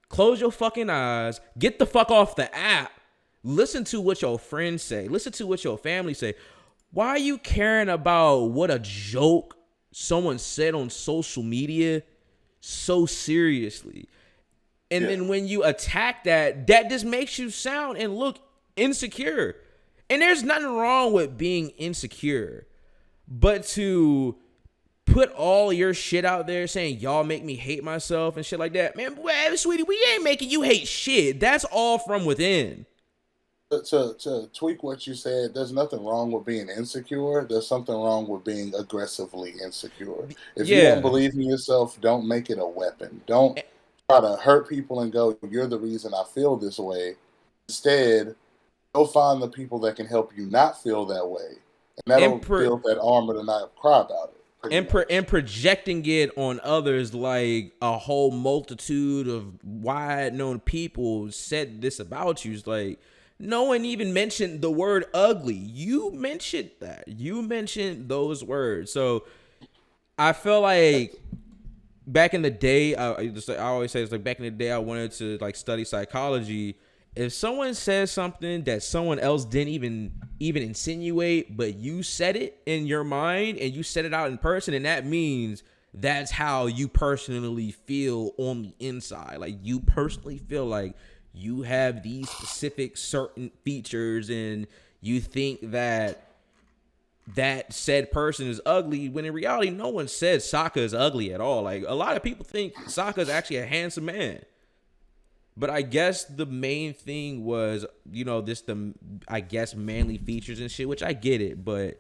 Close your fucking eyes. Get the fuck off the app. Listen to what your friends say. Listen to what your family say. Why are you caring about what a joke someone said on social media so seriously? And then when you attack that just makes you sound and look insecure. And there's nothing wrong with being insecure. But to put all your shit out there saying y'all make me hate myself and shit like that, man, well, sweetie, we ain't making you hate shit. That's all from within. To tweak what you said, there's nothing wrong with being insecure. There's something wrong with being aggressively insecure. If you don't believe in yourself, don't make it a weapon. Don't try to hurt people and go, you're the reason I feel this way. Instead, go find the people that can help you not feel that way. And that'll build that armor to not cry about it. And projecting it on others like a whole multitude of wide-known people said this about you. It's like, no one even mentioned the word ugly. You mentioned that. You mentioned those words. So I feel like back in the day, I always say it's like back in the day, I wanted to like study psychology. If someone says something that someone else didn't even insinuate, but you said it in your mind and you said it out in person, and that means that's how you personally feel on the inside. Like, you personally feel like you have these specific certain features and you think that said person is ugly, when in reality, no one said Sokka is ugly at all. Like, a lot of people think Sokka is actually a handsome man. But I guess the main thing was, I guess manly features and shit, which I get it. But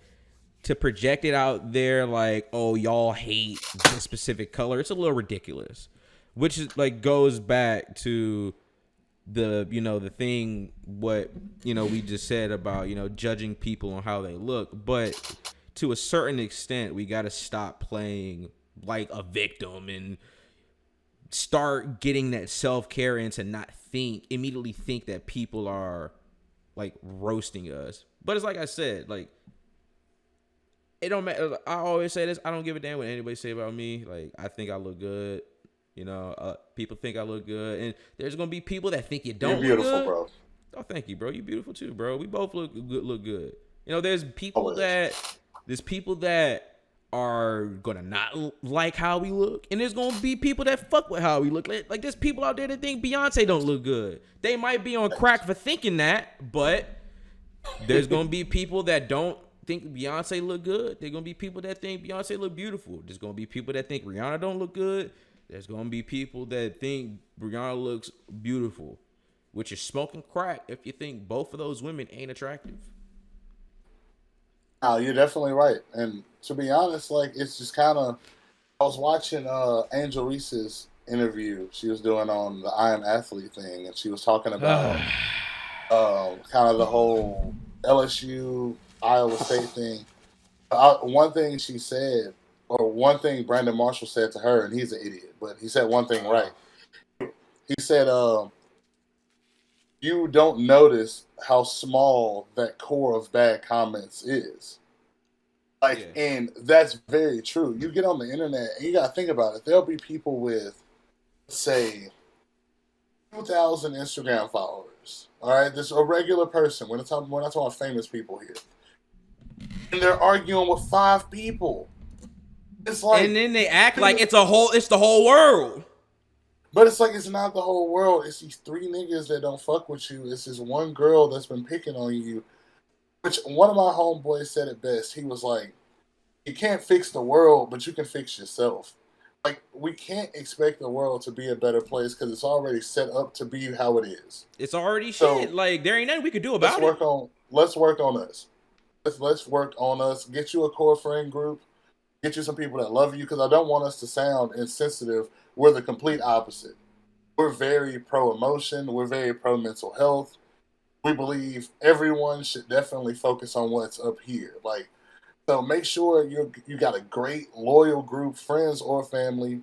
to project it out there like, oh, y'all hate this specific color, it's a little ridiculous. Which is like goes back to the thing what we just said about judging people on how they look. But to a certain extent, we got to stop playing like a victim and start getting that self-care and to not immediately think that people are like roasting us. But it's like I said, like, it don't matter. I always say this, I don't give a damn what anybody say about me. Like, I think I look good. People think I look good, and there's gonna be people that think you don't. You're beautiful, look good. Bro. Oh, thank you, bro. You beautiful too, bro. We both look good. There's people that are gonna not like how we look, and there's gonna be people that fuck with how we look. Like, there's people out there that think Beyonce don't look good. They might be on crack for thinking that, but there's gonna be people that don't think Beyonce look good. There's gonna be people that think Beyonce look beautiful. There's gonna be people that think Rihanna don't look good. There's gonna be people that think Rihanna looks beautiful, which is smoking crack if you think both of those women ain't attractive. Oh, you're definitely right. And to be honest, like it's just kind of. I was watching Angel Reese's interview she was doing on the I Am Athlete thing, and she was talking about kind of the whole LSU Iowa State thing. One thing she said, or one thing Brandon Marshall said to her, and he's an idiot, but he said one thing right. He said, "You don't notice how small that core of bad comments is." Like, Yeah. and that's very true. You get on the internet and you gotta think about it. There'll be people with, say, 2,000 Instagram followers. All right, this is a regular person. We're not talking famous people here, and they're arguing with 5 people. It's like, And then they act like it's the whole world. but it's like it's not the whole world. It's these 3 niggas that don't fuck with you. It's this one girl that's been picking on you. Which one of my homeboys said it best. He was like, "You can't fix the world, but you can fix yourself." Like, we can't expect the world to be a better place because it's already set up to be how it is. It's already So shit. Like there ain't nothing we could do let's about it. work on let's work on us. Let's work on us. Get you a core friend group. Get you some people that love you because I don't want us to sound insensitive. We're the complete opposite. We're very pro emotion. We're very pro mental health. We believe everyone should definitely focus on what's up here. Like, so make sure you got a great loyal group, friends or family,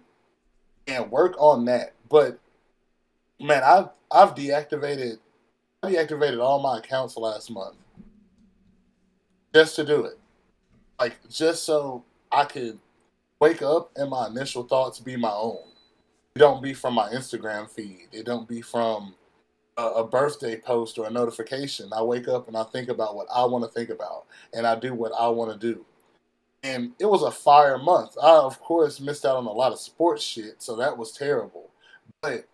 and work on that. But man, I've deactivated all my accounts last month just to do it. Like, just so I could wake up and my initial thoughts be my own. It don't be from my Instagram feed. It don't be from a birthday post or a notification. I wake up and I think about what I want to think about, and I do what I want to do. And it was a fire month. I, of course, missed out on a lot of sports shit, so that was terrible. But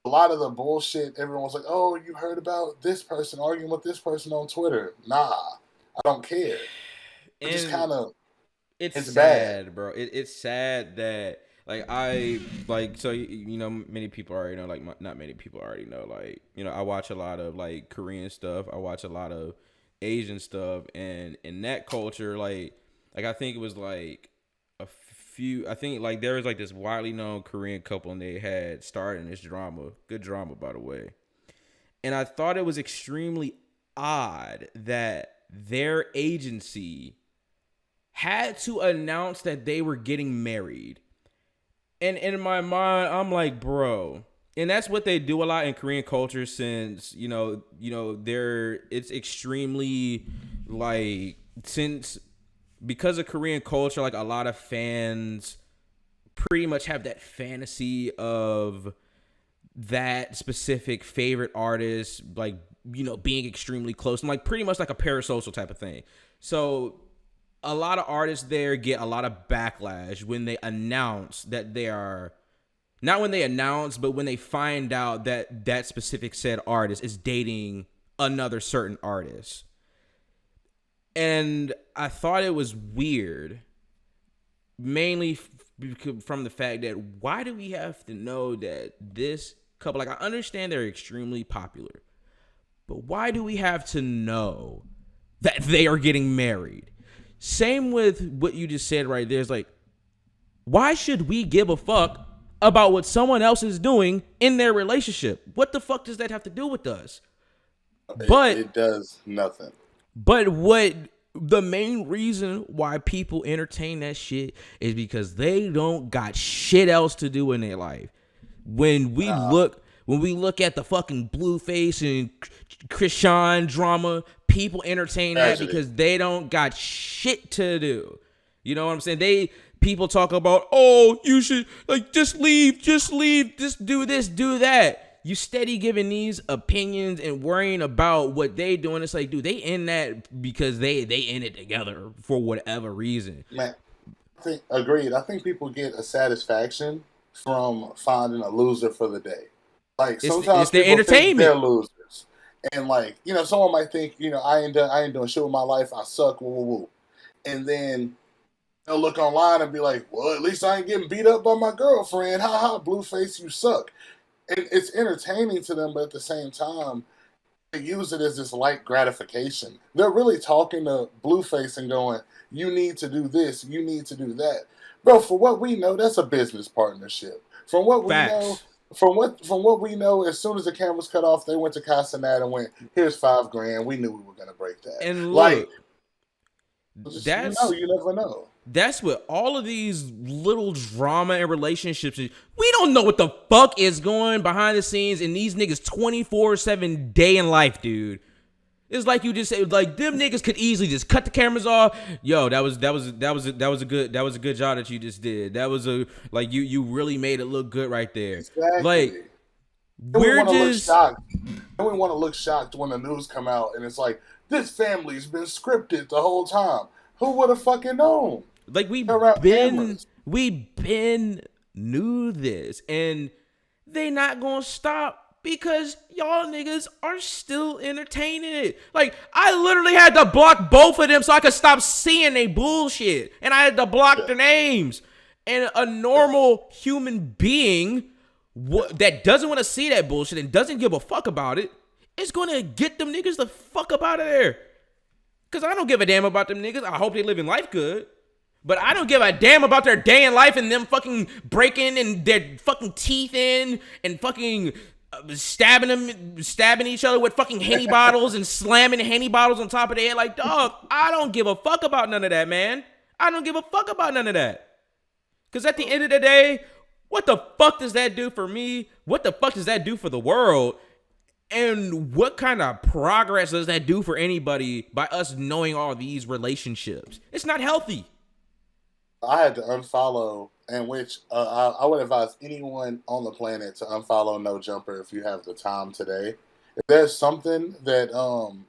a lot of the bullshit, everyone's like, "Oh, you heard about this person arguing with this person on Twitter?" Nah, I don't care. It just And kind of it's it's bad. sad, bro. It's sad that many people already know not many people already know I watch a lot of like Korean stuff. I watch a lot of Asian stuff, and in that culture like I think it was like I think like there was like this widely known Korean couple and they had started in this drama, good drama by the way. And I thought it was extremely odd that their agency had to announce that they were getting married. And in my mind, I'm like, bro. And that's what they do a lot in Korean culture since, it's extremely like since because of Korean culture, like a lot of fans pretty much have that fantasy of that specific favorite artist, like, being extremely close and like pretty much like a parasocial type of thing. So a lot of artists there get a lot of backlash when they announce that they are not when they announce, but when they find out that that specific said artist is dating another certain artist. And I thought it was weird, mainly from the fact that why do we have to know that this couple, like I understand they're extremely popular, but why do we have to know that they are getting married? Same with what you just said right there. It's like, why should we give a fuck about what someone else is doing in their relationship? What the fuck does that have to do with us? But it does nothing. But what the main reason why people entertain that shit is because they don't got shit else to do in their life. When we look at the fucking Blueface and Krishan drama, people entertain that because they don't got shit to do. You know what I'm saying? People talk about, oh, you should just leave, just do this, do that. You steady giving these opinions and worrying about what they doing. It's like, dude, they in that because they in it together for whatever reason. Man, agreed. I think people get a satisfaction from finding a loser for the day. Like sometimes it's their people entertainment. think they're losers, And like, someone might think, I ain't doing shit with my life. I suck. Woo woo woo. And then they'll look online and be like, well, at least I ain't getting beat up by my girlfriend. Ha ha, Blueface, you suck. And it's entertaining to them, but at the same time, they use it as this light gratification. They're really talking to Blueface and going, you need to do this, you need to do that. Bro, for what we know, that's a business partnership. From what we know, Facts. from what we know, as soon as the cameras cut off, they went to Casanat and went, here's $5,000. We knew we were gonna break that. And Like, look, just that's you never know. that's what all of these little drama and relationships is. We don't know what the fuck is going behind the scenes in these niggas 24/7 day in life, dude. It's like you just said, like them niggas could easily just cut the cameras off. Yo, that was a good job that you just did. That was you really made it look good right there. Exactly. Like And we we're want to look just shocked. And we want to look shocked when the news come out and it's like, this family's been scripted the whole time. Who would have fucking known? like we Around been cameras. we been knew this, and they not gonna stop because y'all niggas are still entertaining it. Like I literally had to block both of them so I could stop seeing they bullshit, and I had to block their names. And a normal human being that doesn't want to see that bullshit and doesn't give a fuck about it is gonna get them niggas the fuck up out of there. Cause I don't give a damn about them niggas. I hope they living life good. But I don't give a damn about their day in life and them fucking breaking and their fucking teeth in and fucking stabbing each other with fucking Henny bottles and slamming Henny bottles on top of their head. Like, dog, I don't give a fuck about none of that, man. I don't give a fuck about none of that. Because at the end of the day, what the fuck does that do for me? What the fuck does that do for the world? And what kind of progress does that do for anybody by us knowing all these relationships? It's not healthy. I had to unfollow, and which I would advise anyone on the planet to unfollow No Jumper if you have the time today. If there's something that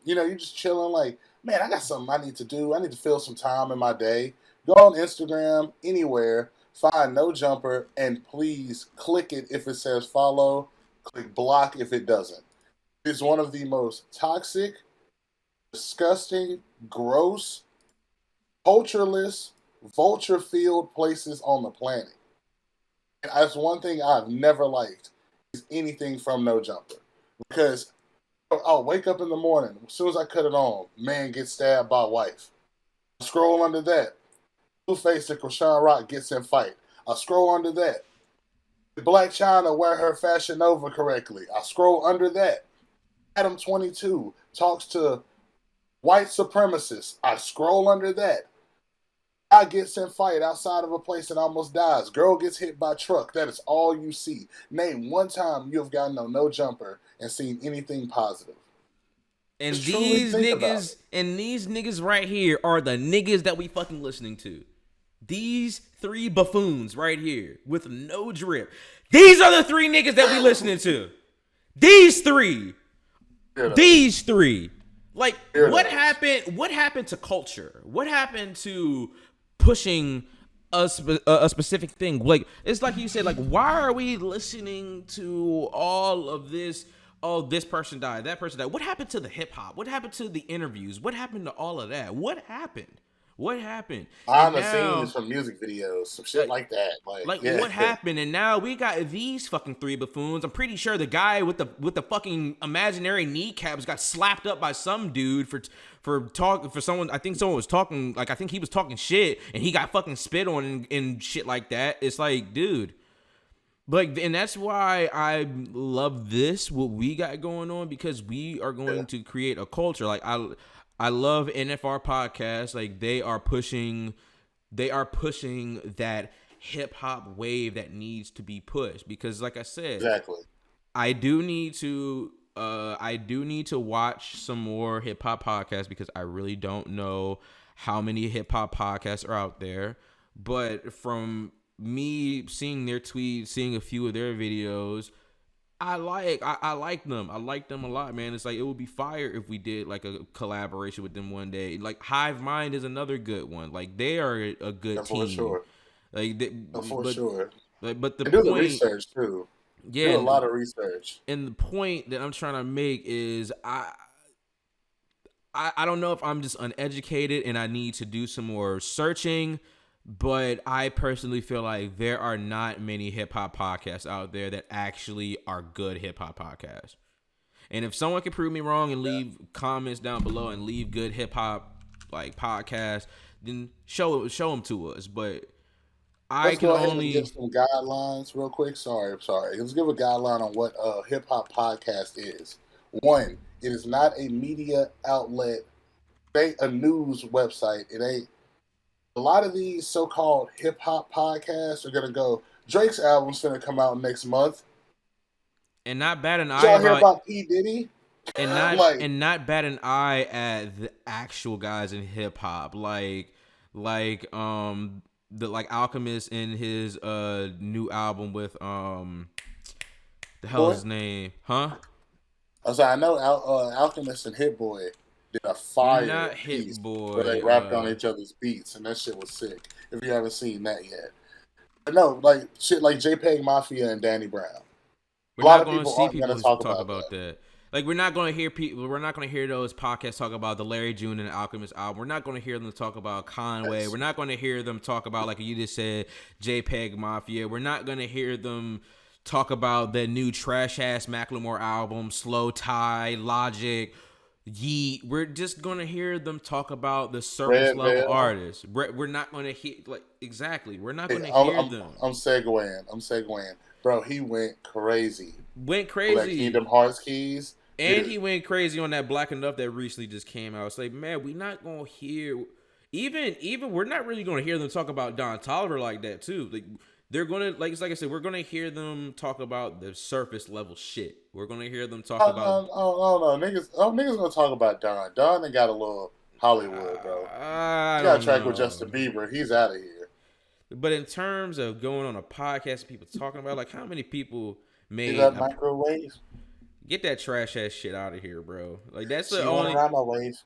you're just chilling, like, man, I got something I need to do. I need to fill some time in my day. Go on Instagram, anywhere, find No Jumper, and please click it if it says follow. Click block if it doesn't. It's one of the most toxic, disgusting, gross, cultureless, vulture-filled places on the planet. And that's one thing I've never liked is anything from No Jumper. Because I'll wake up in the morning, as soon as I cut it on, man gets stabbed by wife. I scroll under that. Blueface and Krishan Rock gets in fight. I scroll under that. Black China wear her Fashion Nova correctly. I scroll under that. Adam 22 talks to white supremacists. I scroll under that. Guy gets in fight outside of a place and almost dies. Girl gets hit by truck. That is all you see. Name one time you have gotten on No Jumper and seen anything positive. And Just these niggas right here are the niggas that we fucking listening to. These three buffoons right here with no drip. These are the three niggas that we listening to. These three. These three. Like, what happened? What happened to culture? What happened to pushing a specific thing? Like, it's like you said. Like, why are we listening to all of this? Oh, this person died. That person died. What happened to the hip hop? What happened to the interviews? What happened to all of that? What happened? What happened? Behind the scenes from music videos, some shit like that. What happened? And now we got these fucking three buffoons. I'm pretty sure the guy with the fucking imaginary kneecaps got slapped up by some dude for talking for someone. I think someone was talking, like, I think he was talking shit and he got fucking spit on and shit like that. It's like, dude. Like, and that's why I love what we got going on, because we are going to create a culture. Like, I love NFR podcast. Like, they are pushing that hip hop wave that needs to be pushed, because, like I said, exactly. I do need to watch some more hip hop podcasts, because I really don't know how many hip hop podcasts are out there. But from me seeing their tweets, seeing a few of their videos, I like them. I like them a lot, man. It's like, it would be fire if we did like a collaboration with them one day. Like, Hive Mind is another good one. Like, they are a good team. For sure. Like, for sure. Like, but the do point, the research too. Yeah, Do a lot of research. and the point that I'm trying to make is I don't know if I'm just uneducated and I need to do some more searching, but I personally feel like there are not many hip hop podcasts out there that actually are good hip hop podcasts. And if someone can prove me wrong and leave comments down below and leave good hip hop like podcasts, then show them to us. But I Let's can go ahead and give only some guidelines real quick. Sorry. Let's give a guideline on what a hip hop podcast is. One, it is not a media outlet. It ain't a news website. It ain't. A lot of these so-called hip hop podcasts are gonna go. Drake's album's gonna come out next month. and not bat an Did eye y'all hear about about P Diddy? and not Like, and not bat an eye at the actual guys in hip hop, the like Alchemist in his new album with the hell's boy, his name, huh? I was like, I know Alchemist and Hit Boy did a fire Not Hit piece where they Boy. rapped on each other's beats, and that shit was sick. If you haven't seen that yet, but no, like shit, like JPEG Mafia and Danny Brown. We're A lot not of going to people see aren't going people to who talk talk about about that. that. Like we're not going to hear people. We're not going to hear those podcasts talk about the Larry June and Alchemist album. We're not going to hear them talk about Conway. We're Yes. not going to hear them talk about, like you just said, JPEG Mafia. We're not going to hear them talk about the new trash ass Macklemore album, Slow Tie, Logic, Yeet. We're just going to hear them talk about the surface Red level Veil. artists. We're not going to hear like exactly. We're not Hey, going to I'm, hear I'm, them. I'm segueing. Bro, he went crazy Went on that crazy. Kingdom Hearts keys. And Dude, he went crazy on that Black Enough that recently just came out. It's like, man, we not gonna hear even we're not really gonna hear them talk about Don Tolliver like that too. Like they're gonna like it's like I said, we're gonna hear them talk about the surface level shit. We're gonna hear them talk about niggas gonna talk about Don. Don ain't got a little Hollywood, bro. I He got a don't track with know. Justin Bieber. He's out of here. But in terms of going on a podcast and people talking about like how many people See made that a, microwave? get that trash ass shit out of here, bro. Like She want to ride my wave.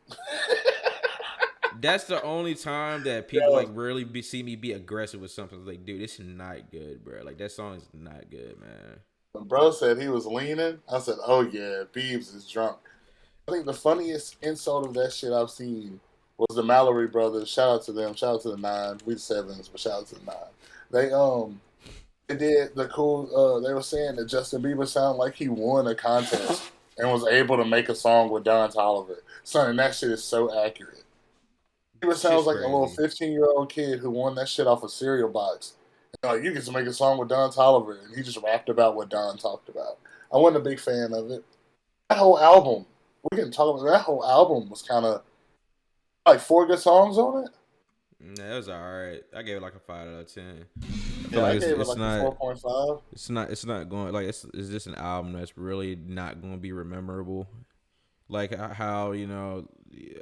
that's the only time that people Yo, like really see me be aggressive with something. Like, dude, this is not good, bro. Like that song is not good, man. when bro said he was leaning, I said, "Oh yeah, Biebs is drunk." I think the funniest insult of that shit I've seen was the Mallory brothers. Shout out to them. Shout out to the Nine. We the Sevens, but shout out to the Nine. They did the cool. They were saying that Justin Bieber sounded like he won a contest and was able to make a song with Don Toliver. Son, and that shit is so accurate. Bieber sounds Shit's like a little crazy. 15-year-old kid who won that shit off a cereal box. You get to make a song with Don Toliver, and he just rapped about what Don talked about. I wasn't a big fan of it. That whole album, we can talk about that whole album was kind of like 4 good songs on it. Yeah, it was alright. I gave it like a 5 out of 10. I feel Yeah, like I it's gave it it's like a not 4.5. it's not going like it's just an album that's really not going to be memorable. Like how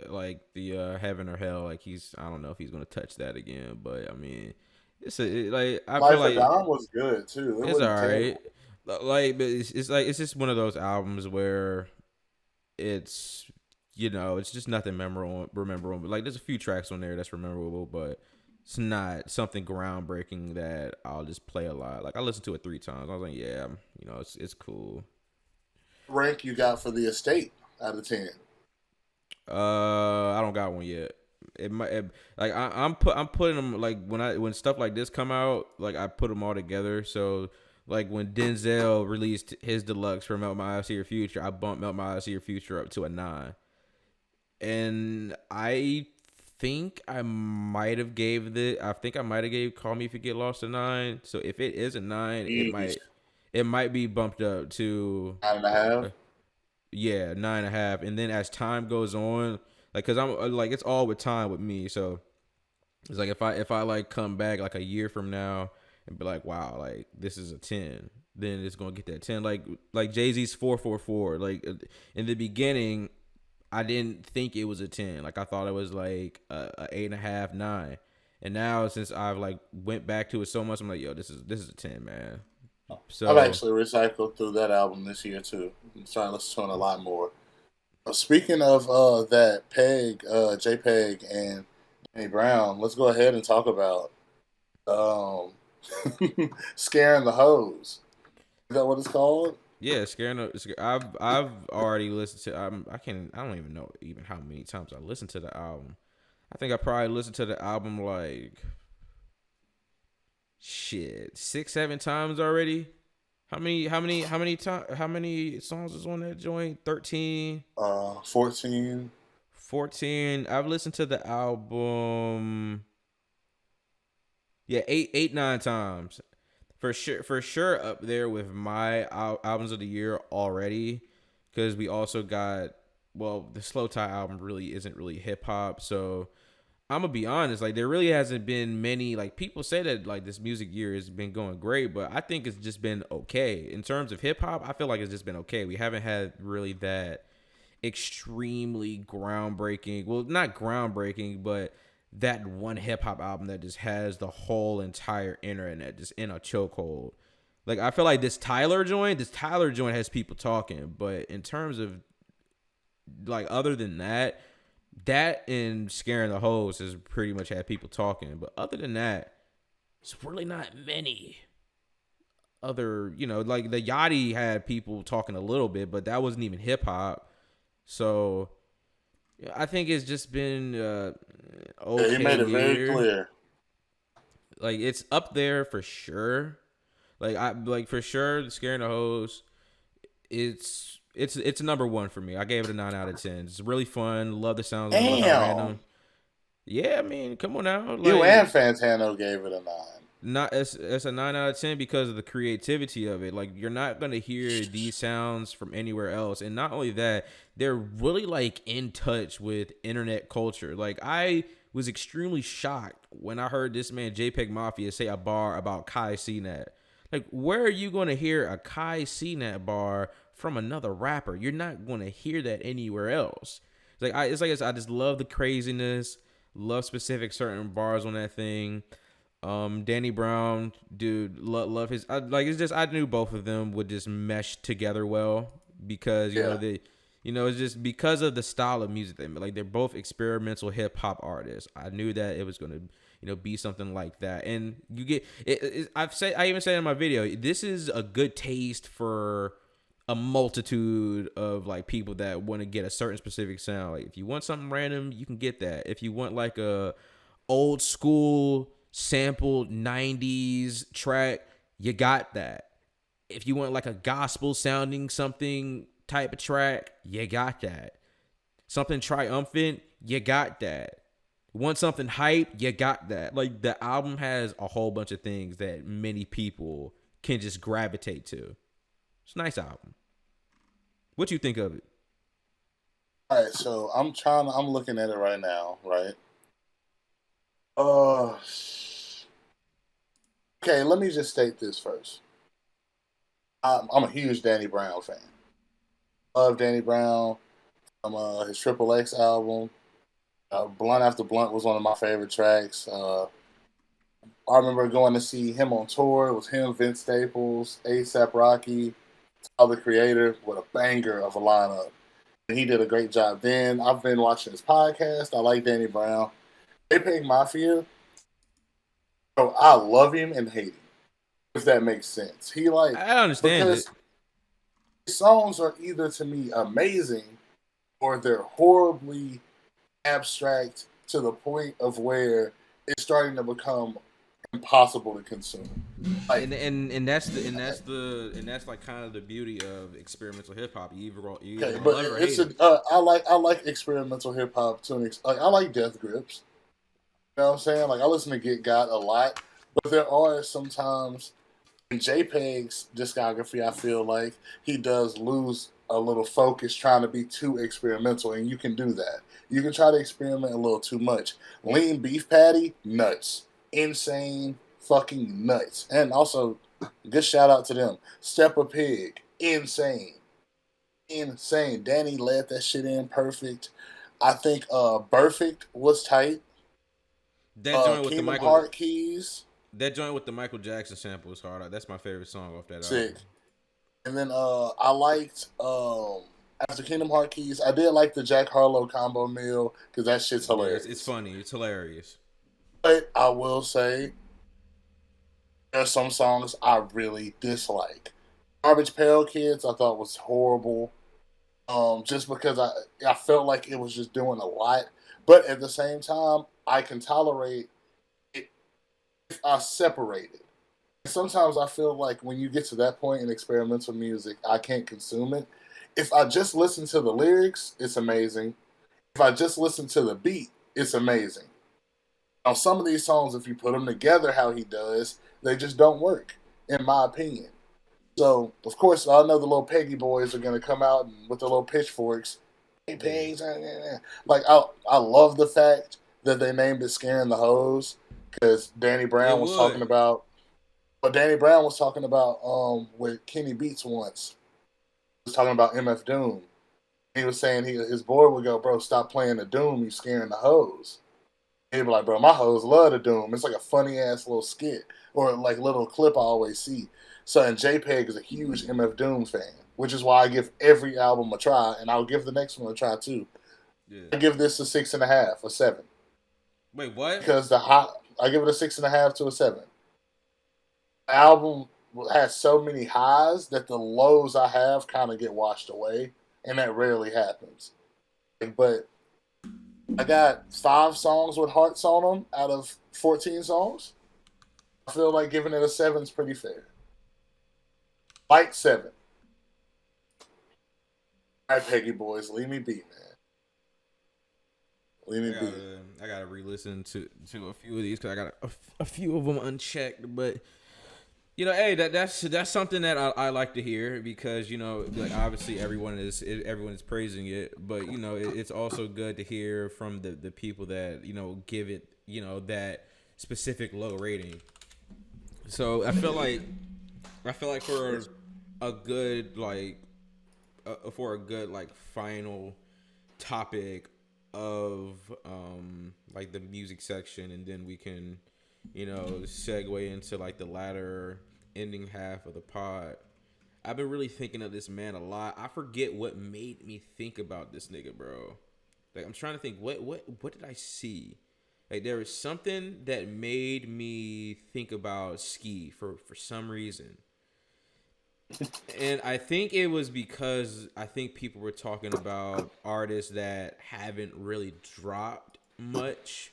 like the Heaven or Hell, like he's I don't know if he's going to touch that again, but I mean like I feel Life of like Dom was good too. It it's wasn't alright. terrible. Like but it's like it's just one of those albums where it's it's just nothing memorable. Like there's a few tracks on there that's memorable, but it's not something groundbreaking that I'll just play a lot. Like I listened to it 3 times. I was like, yeah, it's cool. Rank you got for the estate out of 10. I don't got one yet. Like I'm putting them like when stuff like this come out, like I put them all together. So like when Denzel released his deluxe for Melt My Eyes See Your Future, I bumped Melt My Eyes See Your Future up to a 9. And I think I might have gave Call Me If You Get Lost a 9. So if it is a 9, Yeesh. it might be bumped up to 9.5. yeah 9.5. And then as time goes on, like because I'm like it's all with time with me. So it's like if I like come back like a year from now and be like wow like this is a 10, then it's gonna get that 10. Like Jay-Z's 444. Like in the beginning I didn't think it was a 10. Like I thought it was like a 8.5, 9. And now since I've like went back to it so much, I'm like, yo, this is a 10, man. I've So actually recycled through that album this year too. I'm starting to listen to it a lot more. Speaking of that JPEG and Danny Brown, let's go ahead and talk about um, scaring the hoes. Is that what it's called? Yeah, I've already listened to. I don't even know even how many times I listened to the album. I think I probably listened to the album like shit 6 7 times already. How many songs is on that joint? 13, 14. 14. I've listened to the album, yeah, 8 9 times for sure up there with my albums of the year already, because we also got, well, the Slow Tie album really isn't really hip hop, so I'm gonna be honest, like there really hasn't been many, like people say that like this music year has been going great, but I think it's just been okay in terms of hip hop. I feel like it's just been okay. We haven't had really that extremely groundbreaking, well, not groundbreaking, but that one hip hop album that just has the whole entire internet just in a chokehold. Like I feel like this Tyler joint has people talking, but in terms of like other than that, that and Scaring the Hoes has pretty much had people talking. But other than that, it's really not many other, like the Yachty had people talking a little bit, but that wasn't even hip hop. So I think it's just been Yeah, he okay made it very year. clear. Like it's up there for sure. Like for sure, Scaring the Hoes. It's number one for me. I gave it a 9 out of 10. It's really fun. Love the sounds of it. Love how random. Damn. Yeah, I mean, come on now. You and Like Fantano gave it a 9. not it's a 9 out of 10 because of the creativity of it. Like you're not gonna hear these sounds from anywhere else. And not only that, they're really like in touch with internet culture. Like I was extremely shocked when I heard this man JPEG Mafia say a bar about Kai CNAT. Like, where are you gonna hear a Kai CNAT bar from another rapper? You're not gonna hear that anywhere else. I just love the craziness, love specific certain bars on that thing. Danny Brown, dude, love his. It's just I knew both of them would just mesh together well because Yeah. it's just because of the style of music they make. Like they're both experimental hip hop artists. I knew that it was gonna be something like that. And you get I even said in my video, this is a good taste for a multitude of like people that want to get a certain specific sound. Like if you want something random, you can get that. If you want like a old school sampled 90s track, you got that. If you want like a gospel sounding something type of track, you got that. Something triumphant, you got that. Want something hype, you got that. Like the album has a whole bunch of things that many people can just gravitate to. It's a nice album. What you think of it? All right, so I'm looking at it right now, right? Uh, okay, let me just state this first. I'm a huge Danny Brown fan. Love Danny Brown from his Triple X album. Blunt After Blunt was one of my favorite tracks. I remember going to see him on tour. It was him, Vince Staples, ASAP Rocky, Tyler the Creator, with a banger of a lineup. And he did a great job then. I've been watching his podcast. I like Danny Brown. JPEG Mafia, so I love him and hate him, if that makes sense. He like, I understand it. because his songs are either to me amazing or they're horribly abstract to the point of where it's starting to become impossible to consume. Like, And that's like kind of the beauty of experimental hip hop. You okay, either but love it or it's hate a it. I like experimental hip hop to an like I like Death Grips. You know what I'm saying? Like I listen to Get Got a lot, but there are sometimes in JPEG's discography, I feel like he does lose a little focus trying to be too experimental, and you can do that. You can try to experiment a little too much. Lean beef patty, nuts, insane, fucking nuts, and also good shout out to them. Step a pig, insane, insane. Danny led that shit in perfect. I think Perfect was tight. That joint with the Kingdom Michael Heart Keys, that joint with the Michael Jackson sample is hard. That's my favorite song off that album. sick. And then I liked after Kingdom Heart Keys, I did like the Jack Harlow combo meal because that shit's Yeah, it's hilarious. funny. It's hilarious. But I will say there's some songs I really dislike. Garbage Pail Kids I thought was horrible. Just because I felt like it was just doing a lot. But at the same time, I can tolerate it if I separate it. Sometimes I feel like when you get to that point in experimental music, I can't consume it. If I just listen to the lyrics, it's amazing. If I just listen to the beat, it's amazing. Now, some of these songs, if you put them together how he does, they just don't work, in my opinion. So, of course, I know the little Peggy boys are going to come out with the little pitchforks. Hey, Yeah, pigs. Like, I love the fact that they named it Scaring the Hose because Danny it Brown was talking would. about but Danny Brown was talking about with Kenny Beats once. He was talking about MF Doom. He was saying his boy would go, bro, stop playing the Doom. You scaring the hoes. He'd be like, bro, my hoes love the Doom. It's like a funny ass little skit or like little clip I always see. So and JPEG is a huge MF Doom fan, which is why I give every album a try, and I'll give the next one a try too. Yeah. I give this a 6.5, a 7, Wait, what? because I give it a 6.5 to a 7. Album has so many highs that the lows I have kind of get washed away, and that rarely happens. But I got 5 songs with hearts on them out of 14 songs. I feel like giving it a 7 is pretty fair. Light 7. All right, Peggy boys, leave me be, man. Leave me be. I gotta re-listen to a few of these because I got a few of them unchecked. But you know, hey, that's something that I like to hear because you know, like obviously everyone is praising it, but you know, it's also good to hear from the people that you know give it you know that specific low rating. So I feel like a good like for a good like final topic of like the music section, and then we can you know segue into like the latter ending half of the pod. I've been really thinking of this man a lot. I forget what made me think about this nigga, bro. Like I'm trying to think what did I see? Like there was something that made me think about Ski for some reason. And I think it was because I think people were talking about artists that haven't really dropped much.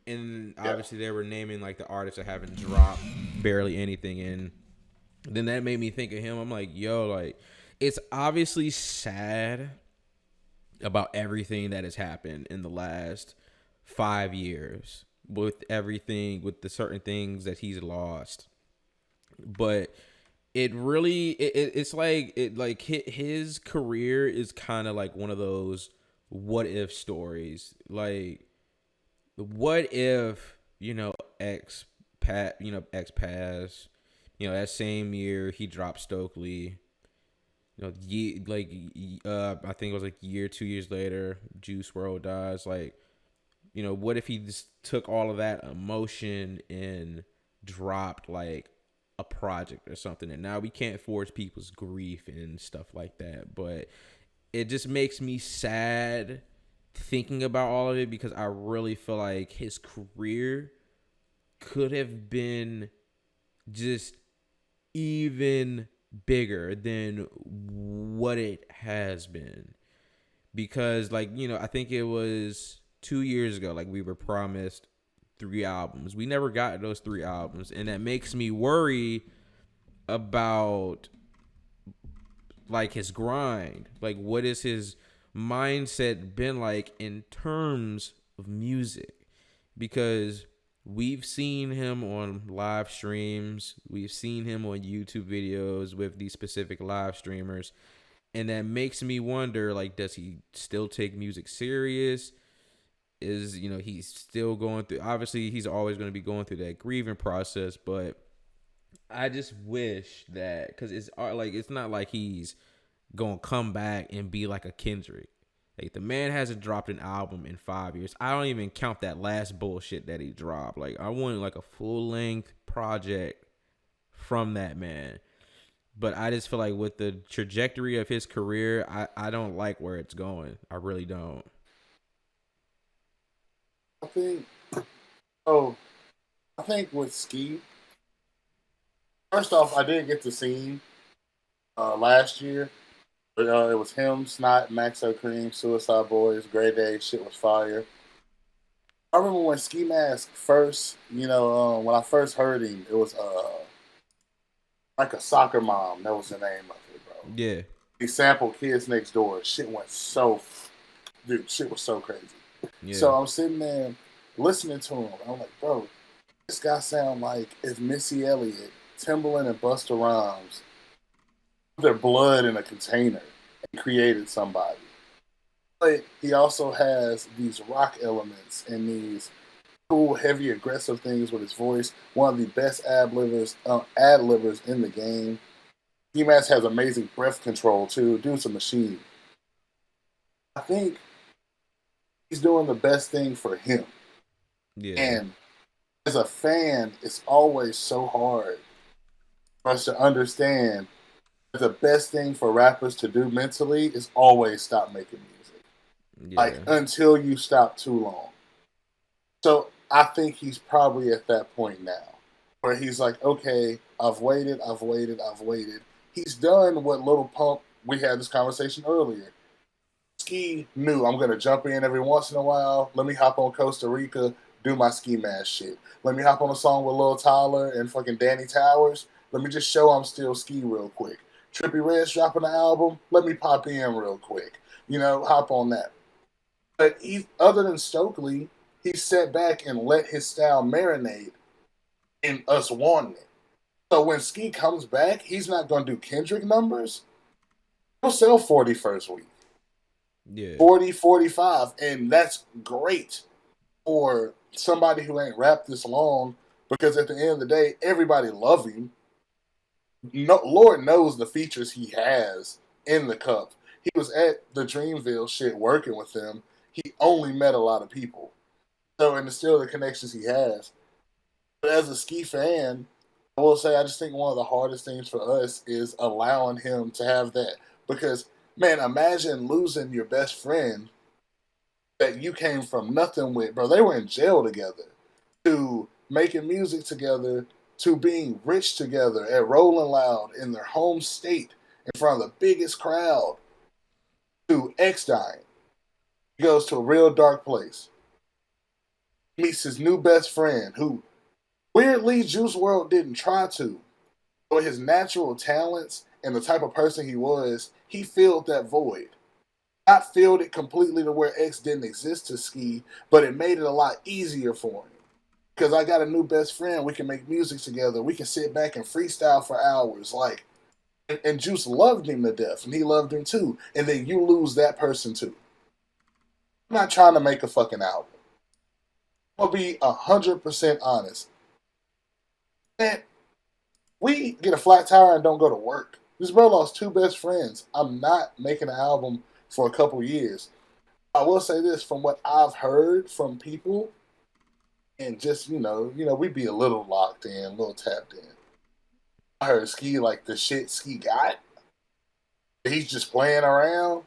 And Yeah. obviously they were naming like the artists that haven't dropped barely anything. And then that made me think of him. I'm like, yo, like, it's obviously sad about everything that has happened in the last 5 years with everything, with the certain things that he's lost. But it's like his career is kind of like one of those what if stories. Like, what if you know X pass, you know that same year he dropped Stokely. You know, I think it was like year, 2 years later, Juice WRLD dies. Like, you know, what if he just took all of that emotion and dropped like a project or something? And now we can't force people's grief and stuff like that. But it just makes me sad thinking about all of it because I really feel like his career could have been just even bigger than what it has been. Because like you know I think it was 2 years ago like we were promised 3 albums. We never got those 3 albums, and that makes me worry about like his grind. Like, what is his mindset been like in terms of music? Because we've seen him on live streams, we've seen him on YouTube videos with these specific live streamers, and that makes me wonder like does he still take music serious? Is you know he's still going through, obviously he's always going to be going through that grieving process, but I just wish that because it's like it's not like he's gonna come back and be like a Kendrick. Like the man hasn't dropped an album in 5 years. I don't even count that last bullshit that he dropped. Like I wanted like a full length project from that man. But I just feel like with the trajectory of his career, I don't like where it's going. I really don't. I think, oh, I think with Ski, first off, I did get to see him. last year. It was him, Snot, Maxo Cream, Suicide Boys, Grey Day. Shit was fire. I remember when Ski Mask first, when I first heard him, it was like a soccer mom. That was the name of it, bro. Yeah. He sampled Kids Next Door. Shit went so, dude. Shit was so crazy. Yeah. So I'm sitting there listening to him. And I'm like, bro, this guy sound like if Missy Elliott, Timbaland, and Busta Rhymes put their blood in a container and created somebody. But he also has these rock elements and these cool, heavy, aggressive things with his voice. One of the best ad-libbers in the game. D-Mass has amazing breath control too. Dude's a machine. I think he's doing the best thing for him. Yeah. And as a fan, it's always so hard for us to understand that the best thing for rappers to do mentally is always stop making music. Like, Yeah. until you stop too long. So I think he's probably at that point now where he's like, okay, I've waited, I've waited, I've waited. He's done what Little Pump, we had this conversation earlier. Ski knew I'm going to jump in every once in a while. Let me hop on Costa Rica, do my ski mask shit. Let me hop on a song with Lil Tyler and fucking Danny Towers. Let me just show I'm still ski real quick. Trippie Redd's dropping the album. Let me pop in real quick. Hop on that. But other than Stokely, he sat back and let his style marinate in us wanting it. So when Ski comes back, he's not going to do Kendrick numbers. He'll sell 40 first week. Yeah. 40, 45. And that's great for somebody who ain't rapped this long because at the end of the day, everybody love him. No, Lord knows the features he has in the cup. He was at the Dreamville shit working with them. He only met a lot of people. So, and still the connections he has. But as a Ski fan, I will say I just think one of the hardest things for us is allowing him to have that. Because, man, imagine losing your best friend that you came from nothing with. Bro, they were in jail together. To making music together, to being rich together at Rolling Loud in their home state in front of the biggest crowd, to X dying. He goes to a real dark place. Meets his new best friend who weirdly Juice World didn't try to. But his natural talents and the type of person he was, he filled that void. Not filled it completely to where X didn't exist to Ski, but it made it a lot easier for him. Because I got a new best friend, we can make music together, we can sit back and freestyle for hours. And Juice loved him to death, and he loved him too. And then you lose that person too. I'm not trying to make a fucking album. I'm gonna be 100% honest. Man, we get a flat tire and don't go to work. This bro lost two best friends. I'm not making an album for a couple years. I will say this from what I've heard from people, and just we be a little locked in, a little tapped in. I heard Ski like the shit Ski got. He's just playing around.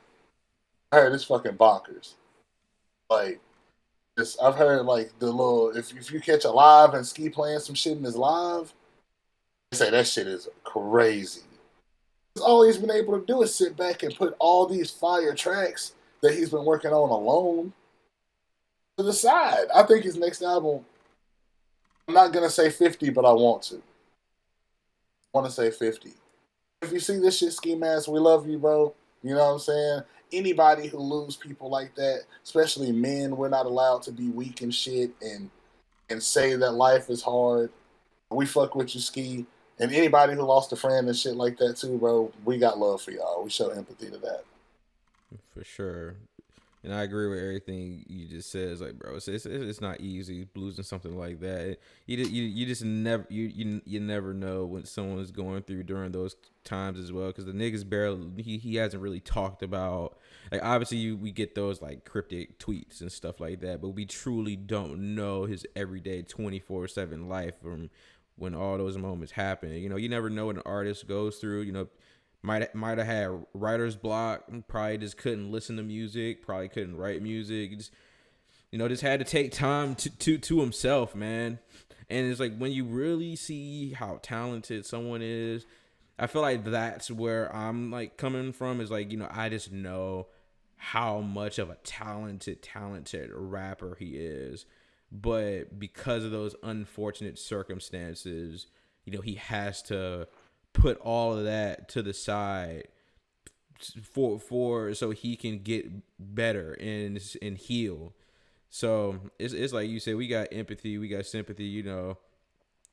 I heard it's fucking bonkers. Like, I've heard like the little if you catch a live and Ski playing some shit in his live, they say that shit is crazy. All he's been able to do is sit back and put all these fire tracks that he's been working on alone to the side. I think his next album, I'm not gonna say 50, but I want to. I want to say 50. If you see this shit, Ski Mask, we love you, bro. You know what I'm saying? Anybody who lose people like that, especially men, we're not allowed to be weak and shit and say that life is hard. We fuck with you, Ski. And anybody who lost a friend and shit like that too, bro, we got love for y'all. We show empathy to that. For sure. And I agree with everything you just said. It's like, bro, it's not easy losing something like that. You just never you never know what someone's going through during those times as well. Because the niggas barely he hasn't really talked about, like, obviously we get those like cryptic tweets and stuff like that, but we truly don't know his everyday 24/7 life from when all those moments happen. You never know what an artist goes through. Might have had writer's block. Probably just couldn't listen to music. Probably couldn't write music. Just had to take time to himself, man. And it's like when you really see how talented someone is, I feel like that's where I'm like coming from is like, I just know how much of a talented rapper he is. But because of those unfortunate circumstances, he has to put all of that to the side for so he can get better and heal. So it's like you said, we got empathy, we got sympathy.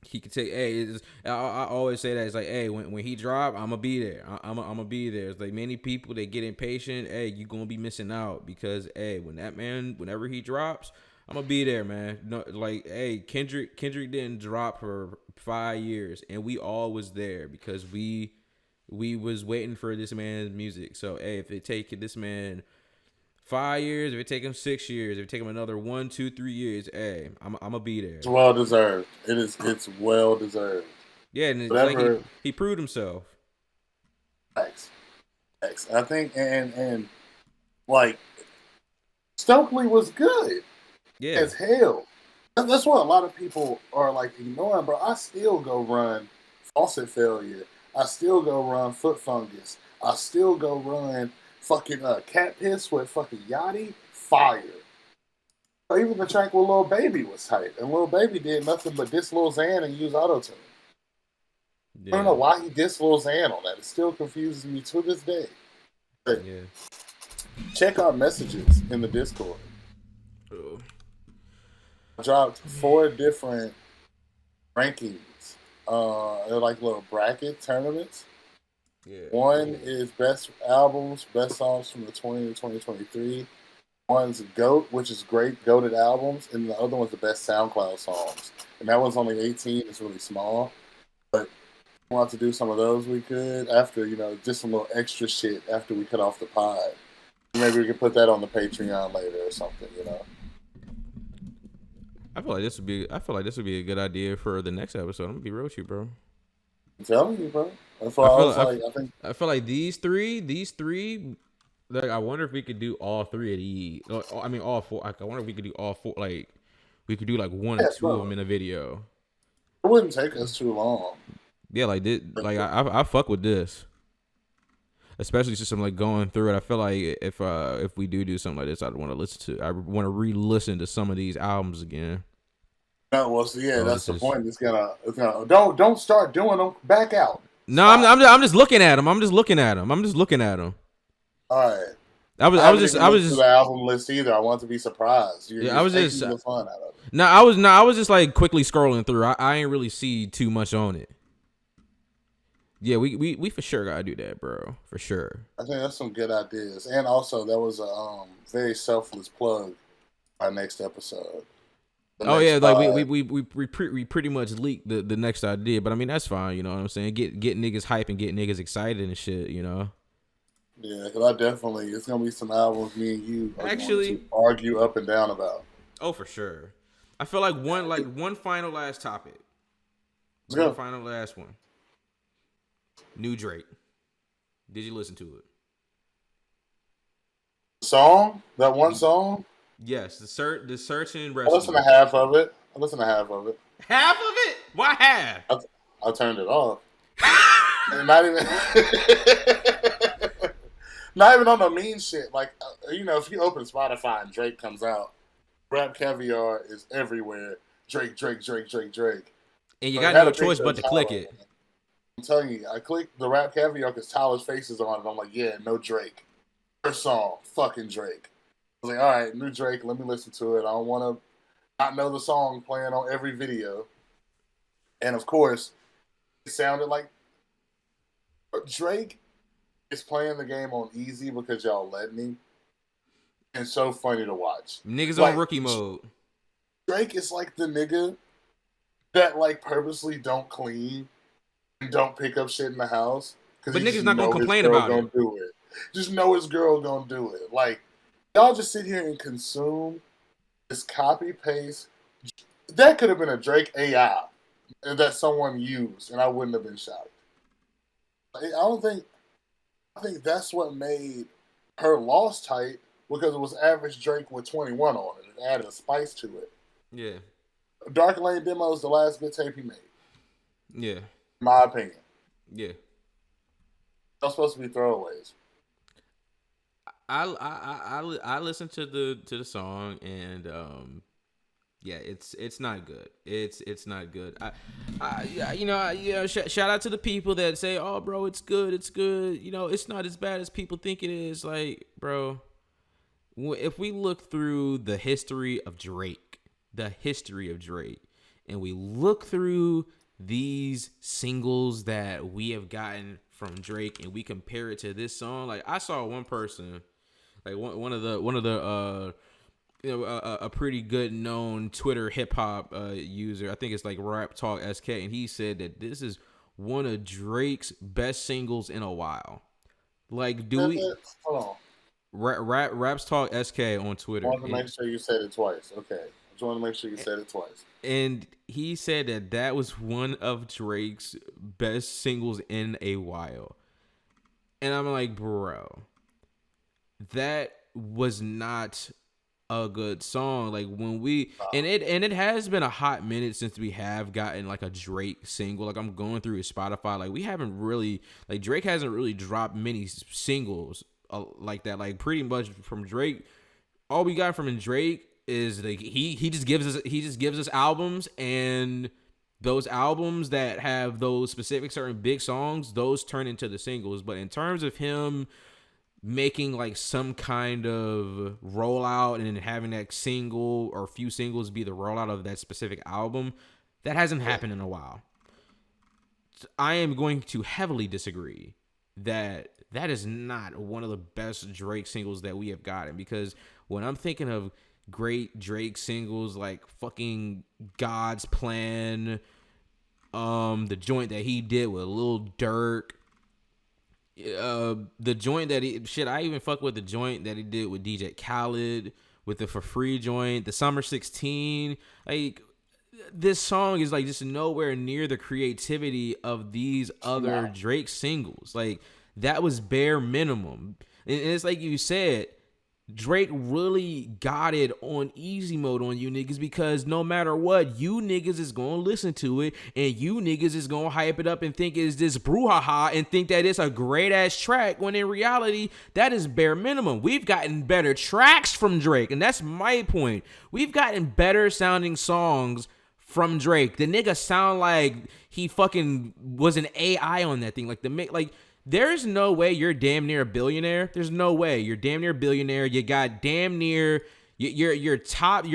He could take. Hey, I always say that it's like, hey, when he drop, I'm gonna be there. I'm gonna be there. It's like many people they get impatient. Hey, you gonna be missing out because hey, whenever he drops, I'm gonna be there, man. No, like hey, Kendrick didn't drop for 5 years, and we all was there because we was waiting for this man's music. So hey, if it take this man 5 years, if it take him 6 years, if it take him another 1, 2, 3 years, hey, I'm gonna be It's there. well deserved. It's well deserved. Yeah, and it's like Whatever. he proved himself. X. X. I think and like Stokely was good Yeah, as hell. That's what a lot of people are like ignoring, bro. I still go run faucet failure. I still go run foot fungus. I still go run fucking cat piss with fucking Yachty fire. Even the track with Lil Baby was tight, and Lil Baby did nothing but diss Lil Xan and use auto tune. I don't yeah, know why he dissed Lil Xan on that. It still confuses me to this day. But yeah. check our messages in the Discord. Oh, I dropped 4 different rankings. They're like little bracket tournaments. yeah, One is best albums, best songs from the 20 to 2023. One's GOAT, which is great, GOATed albums, and the other one's the best SoundCloud songs. And that one's only 18, it's really small. But if we want to do some of those, we could after, just some little extra shit after we cut off the pod. Maybe we could put that on the Patreon later or something. I feel like this would be. I feel like this would be a good idea for the next episode. I'm gonna be real with you, bro. I'm telling you, bro. That's I why I feel. was like, I think. I feel like these three. Like, I wonder if we could do all three of these. I mean, all four. Like, I wonder if we could do all four. Like, we could do like one or Yeah, two of bro. them in a video. It wouldn't take us too long. Yeah, like this. Like, I fuck with this. Especially just some like going through it. I feel like if we do something like this, I'd want to listen to. I want to re-listen to some of these albums again. No, well, so yeah, Oh, that's this the is. point. It's gonna don't start doing them. Back out. No, Stop. I'm just looking at them. I'm just looking at them. All right. I was just I haven't even looked through the album list either. I want to be surprised. yeah, You're taking the fun out of it. no, I was just like quickly scrolling through. I ain't really see too much on it. Yeah, we for sure gotta do that, bro. For sure. I think that's some good ideas. And also, that was a very selfless plug. Our next episode. Oh yeah, like we pretty much leaked the next idea, but I mean that's fine. You know what I'm saying? Get niggas hype and get niggas excited and shit. Yeah, because it's gonna be some albums me and you are Actually, going to argue up and down about. oh for sure. I feel like one final last topic. Let's go. One final last one. New Drake. Did you listen to it? Song? That one song? Yes, the search and I rescue. listened to half of it. Half of it? Why half? I turned it off. And not even, not even on the mean shit. Like, if you open Spotify and Drake comes out, Rap Caviar is everywhere. Drake. And you So got it had no a choice picture but of to Tyler click on it. I'm telling you, I clicked the Rap Caviar because Tyler's face is on it. I'm like, yeah, no Drake. First song, fucking Drake. I was like, all right, new Drake, let me listen to it. I don't want to not know the song playing on every video. And of course, it sounded like Drake is playing the game on easy because y'all let me. And it's so funny to watch. Niggas Like, on rookie mode. Drake is like the nigga that like purposely don't clean and don't pick up shit in the house because But he niggas just not gonna know his complain girl about gonna it. do it. Just know his girl gonna do it. Like y'all just sit here and consume this copy paste. That could have been a Drake AI that someone used, and I wouldn't have been shocked. I think that's what made her loss tight because it was average Drake with 21 on it. It added a spice to it. Yeah. Dark Lane Demo is the last good tape he made, Yeah. in my opinion. Yeah. Those supposed to be throwaways. I listened to the song and yeah, it's not good. It's not good. Shout out to the people that say, "Oh, bro, it's good, it's good." You know, it's not as bad as people think it is. Like, bro, if we look through the history of Drake, and we look through these singles that we have gotten from Drake, and we compare it to this song, like I saw one person, like one of the a pretty good known Twitter hip hop user. I think it's like Rap Talk SK, and he said that this is one of Drake's best singles in a while. Like, do we? Hold on. Raps Talk SK on Twitter. I want to make sure you said it twice. Okay. I just want to make sure you said it twice. And he said that was one of Drake's best singles in a while. And I'm like, bro, that was not a good song. Like when we and it has been a hot minute since we have gotten like a Drake single. Like I'm going through his Spotify, like we haven't really, like Drake hasn't really dropped many singles like that. Like pretty much from Drake, all we got from Drake is like he just gives us albums, and those albums that have those specific certain big songs, those turn into the singles. But in terms of him making like some kind of rollout and having that single or a few singles be the rollout of that specific album, that hasn't happened in a while. I am going to heavily disagree that is not one of the best Drake singles that we have gotten, because when I'm thinking of great Drake singles like fucking God's Plan, the joint that he did with Lil Durk, the joint that I even fuck with the joint that he did with DJ Khaled with the For Free joint, the Summer 16. Like this song is like just nowhere near the creativity of these other Drake singles. Like that was bare minimum. And it's like you said, Drake really got it on easy mode on you niggas, because no matter what, you niggas is gonna listen to it, and you niggas is gonna hype it up and think it's this brouhaha and think that it's a great ass track, when in reality, that is bare minimum. We've gotten better tracks from Drake, and that's my point. We've gotten better sounding songs from Drake. The nigga sound like he fucking was an AI on that thing. There's no way you're damn near a billionaire. There's no way you're damn near a billionaire. You got damn near your top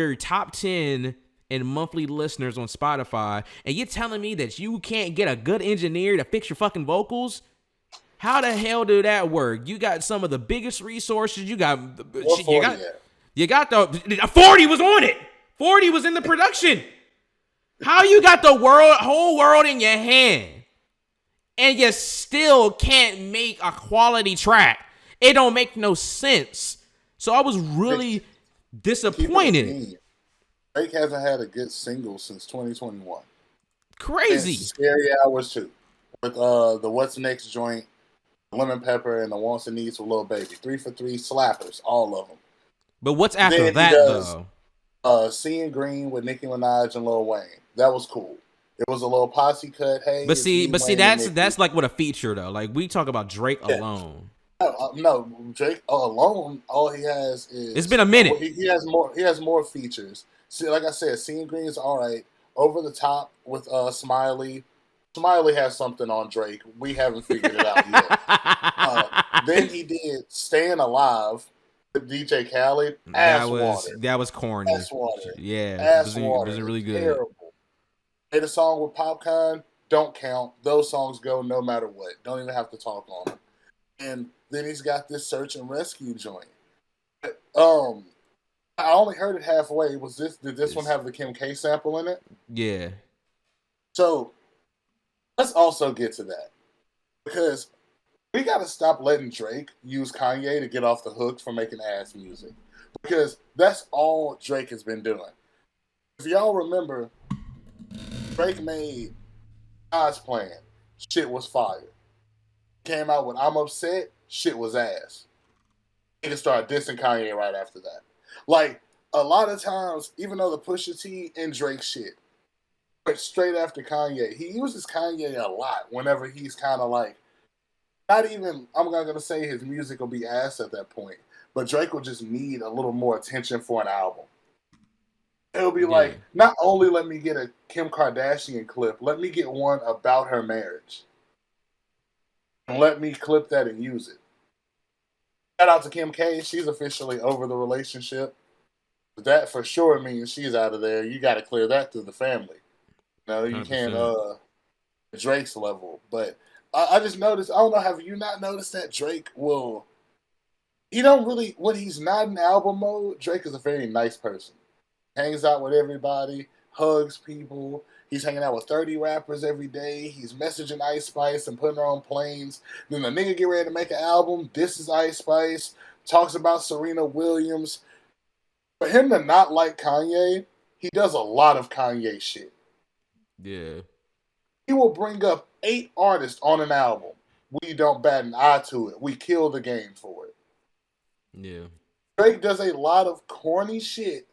10 in monthly listeners on Spotify, and you're telling me that you can't get a good engineer to fix your fucking vocals? How the hell do that work? You got some of the biggest resources. You got the 40 was on it. 40 was in the production. How you got the whole world in your hand, and you still can't make a quality track? It don't make no sense. So I was really disappointed. Drake hasn't had a good single since 2021. Crazy. And Scary Hours too, with the What's Next joint, Lemon Pepper, and the Wants and Needs with Lil Baby. 3 for 3 slappers, all of them. But what's after that though? Seeing Green with Nicki Minaj and Lil Wayne. That was cool. It was a little posse cut. Hey, but see, that's like what a feature though. Like we talk about Drake alone. No, Drake alone. All he has is. It's been a minute. He has more. He has more features. See, like I said, Seeing Green is all right. Over the Top with Smiley. Smiley has something on Drake. We haven't figured it out yet. Then he did Staying Alive with DJ Khaled. That was corny. Ass water. Yeah, it wasn't really good. Terrible. Made a song with Popcorn, don't count. Those songs go no matter what. Don't even have to talk on them. And then he's got this Search and Rescue joint. I only heard it halfway. Did this one have the Kim K sample in it? Yeah. So let's also get to that, because we got to stop letting Drake use Kanye to get off the hook for making ass music, because that's all Drake has been doing. If y'all remember, Drake made God's Plan. Shit was fire. Came out with I'm Upset. Shit was ass. He just started dissing Kanye right after that. Like, a lot of times, even though the Pusha T and Drake shit, but straight after Kanye, he uses Kanye a lot whenever he's kind of like not even, I'm not gonna say his music will be ass at that point, but Drake will just need a little more attention for an album. It'll be Yeah, like, not only let me get a Kim Kardashian clip, let me get one about her marriage. And let me clip that and use it. Shout out to Kim K. She's officially over the relationship. But that for sure means she's out of there. You got to clear that through the family. No, you can't 100%. Drake's level. But I just noticed, I don't know, have you not noticed that Drake will, he don't really, when he's not in album mode, Drake is a very nice person. Hangs out with everybody, hugs people. He's hanging out with 30 rappers every day. He's messaging Ice Spice and putting her on planes. Then the nigga get ready to make an album. This is Ice Spice. Talks about Serena Williams. For him to not like Kanye, he does a lot of Kanye shit. Yeah, He will bring up 8 artists on an album. We don't bat an eye to it. We kill the game for it. yeah. Drake does a lot of corny shit.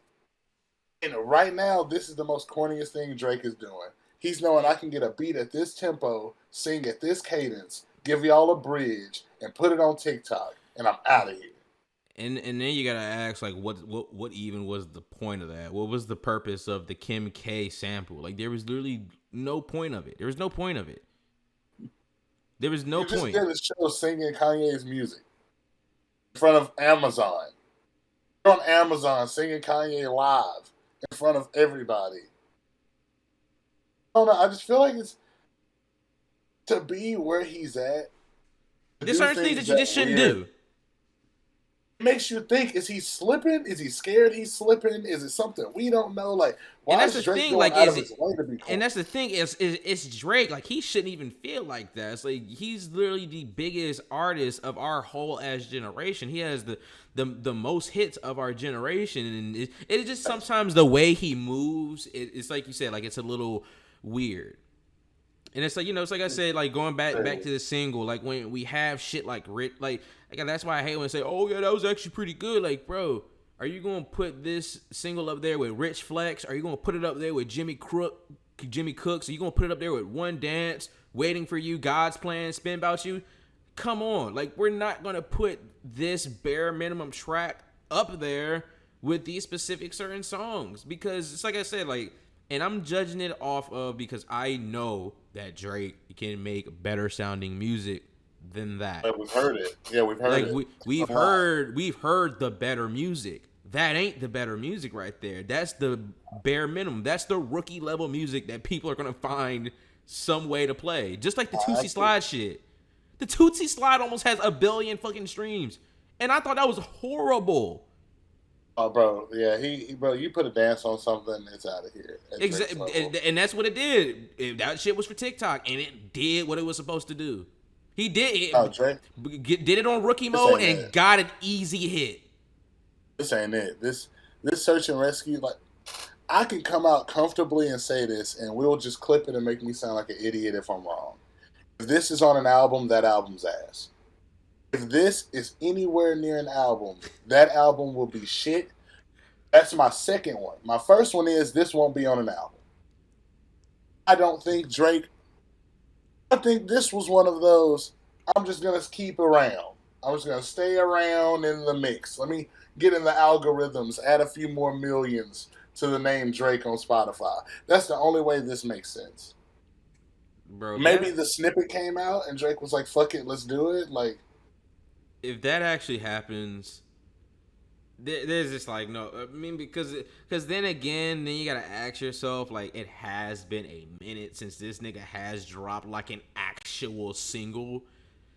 And right now, this is the most corniest thing Drake is doing. He's knowing I can get a beat at this tempo, sing at this cadence, give y'all a bridge, and put it on TikTok, and I'm out of here. And then you gotta ask like what even was the point of that? What was the purpose of the Kim K sample? Like there was literally no point of it. There was no point of it. There was no You just point. did a show singing Kanye's music in front of Amazon. You're on Amazon singing Kanye live in front of everybody. I don't know. I just feel like it's to be where he's at. To There's do certain things that you that just shouldn't weird, do. it makes you think: is he slipping? Is he scared he's slipping? Is it something we don't know? Like, And why that's the is Drake thing, going like, out of his way to be and corny? that's the thing is it's Drake. Like he shouldn't even feel like that. It's like he's literally the biggest artist of our whole as generation. He has the most hits of our generation, and it's just sometimes the way he moves. It's like you said, like it's a little weird. And it's like, it's like I said, like going back to the single, like when we have shit like that's why I hate when they say, oh yeah, that was actually pretty good. Like, bro, are you gonna put this single up there with Rich Flex? Are you gonna put it up there with Jimmy Cooks? Are you gonna put it up there with One Dance, Waiting for You, God's Plan, Spin About You? Come on, like we're not gonna put this bare minimum track up there with these specific certain songs because it's like I said, like, and I'm judging it off of because I know that Drake can make better sounding music than that. But we've heard it. Yeah, we've heard Like it. we've A lot. heard the better music. That ain't the better music right there. That's the bare minimum. That's the rookie level music that people are gonna find some way to play. Just like the Tootsie Slide shit. The Tootsie Slide almost has 1 billion fucking streams, and I thought that was horrible. Oh, bro, yeah, bro, you put a dance on something, it's out of here. At Drake's Exactly, level. and that's what it did. That shit was for TikTok, and it did what it was supposed to do. He Oh, Drake, did it on rookie this mode ain't and it. got an easy hit. This ain't it. This search and rescue, like, I can come out comfortably and say this, and we'll just clip it and make me sound like an idiot if I'm wrong. If this is on an album, that album's ass. If this is anywhere near an album, that album will be shit. That's my second one. My first one is this won't be on an album. I don't think Drake. I think this was one of those. I'm just gonna keep around. I'm just gonna stay around in the mix. Let me get in the algorithms, add a few more millions to the name Drake on Spotify. That's the only way this makes sense. Bro, Maybe the snippet came out and Drake was like, "Fuck it, let's do it." Like, if that actually happens, there's just like no. I mean, because then again, then you gotta ask yourself, like, it has been a minute since this nigga has dropped like an actual single,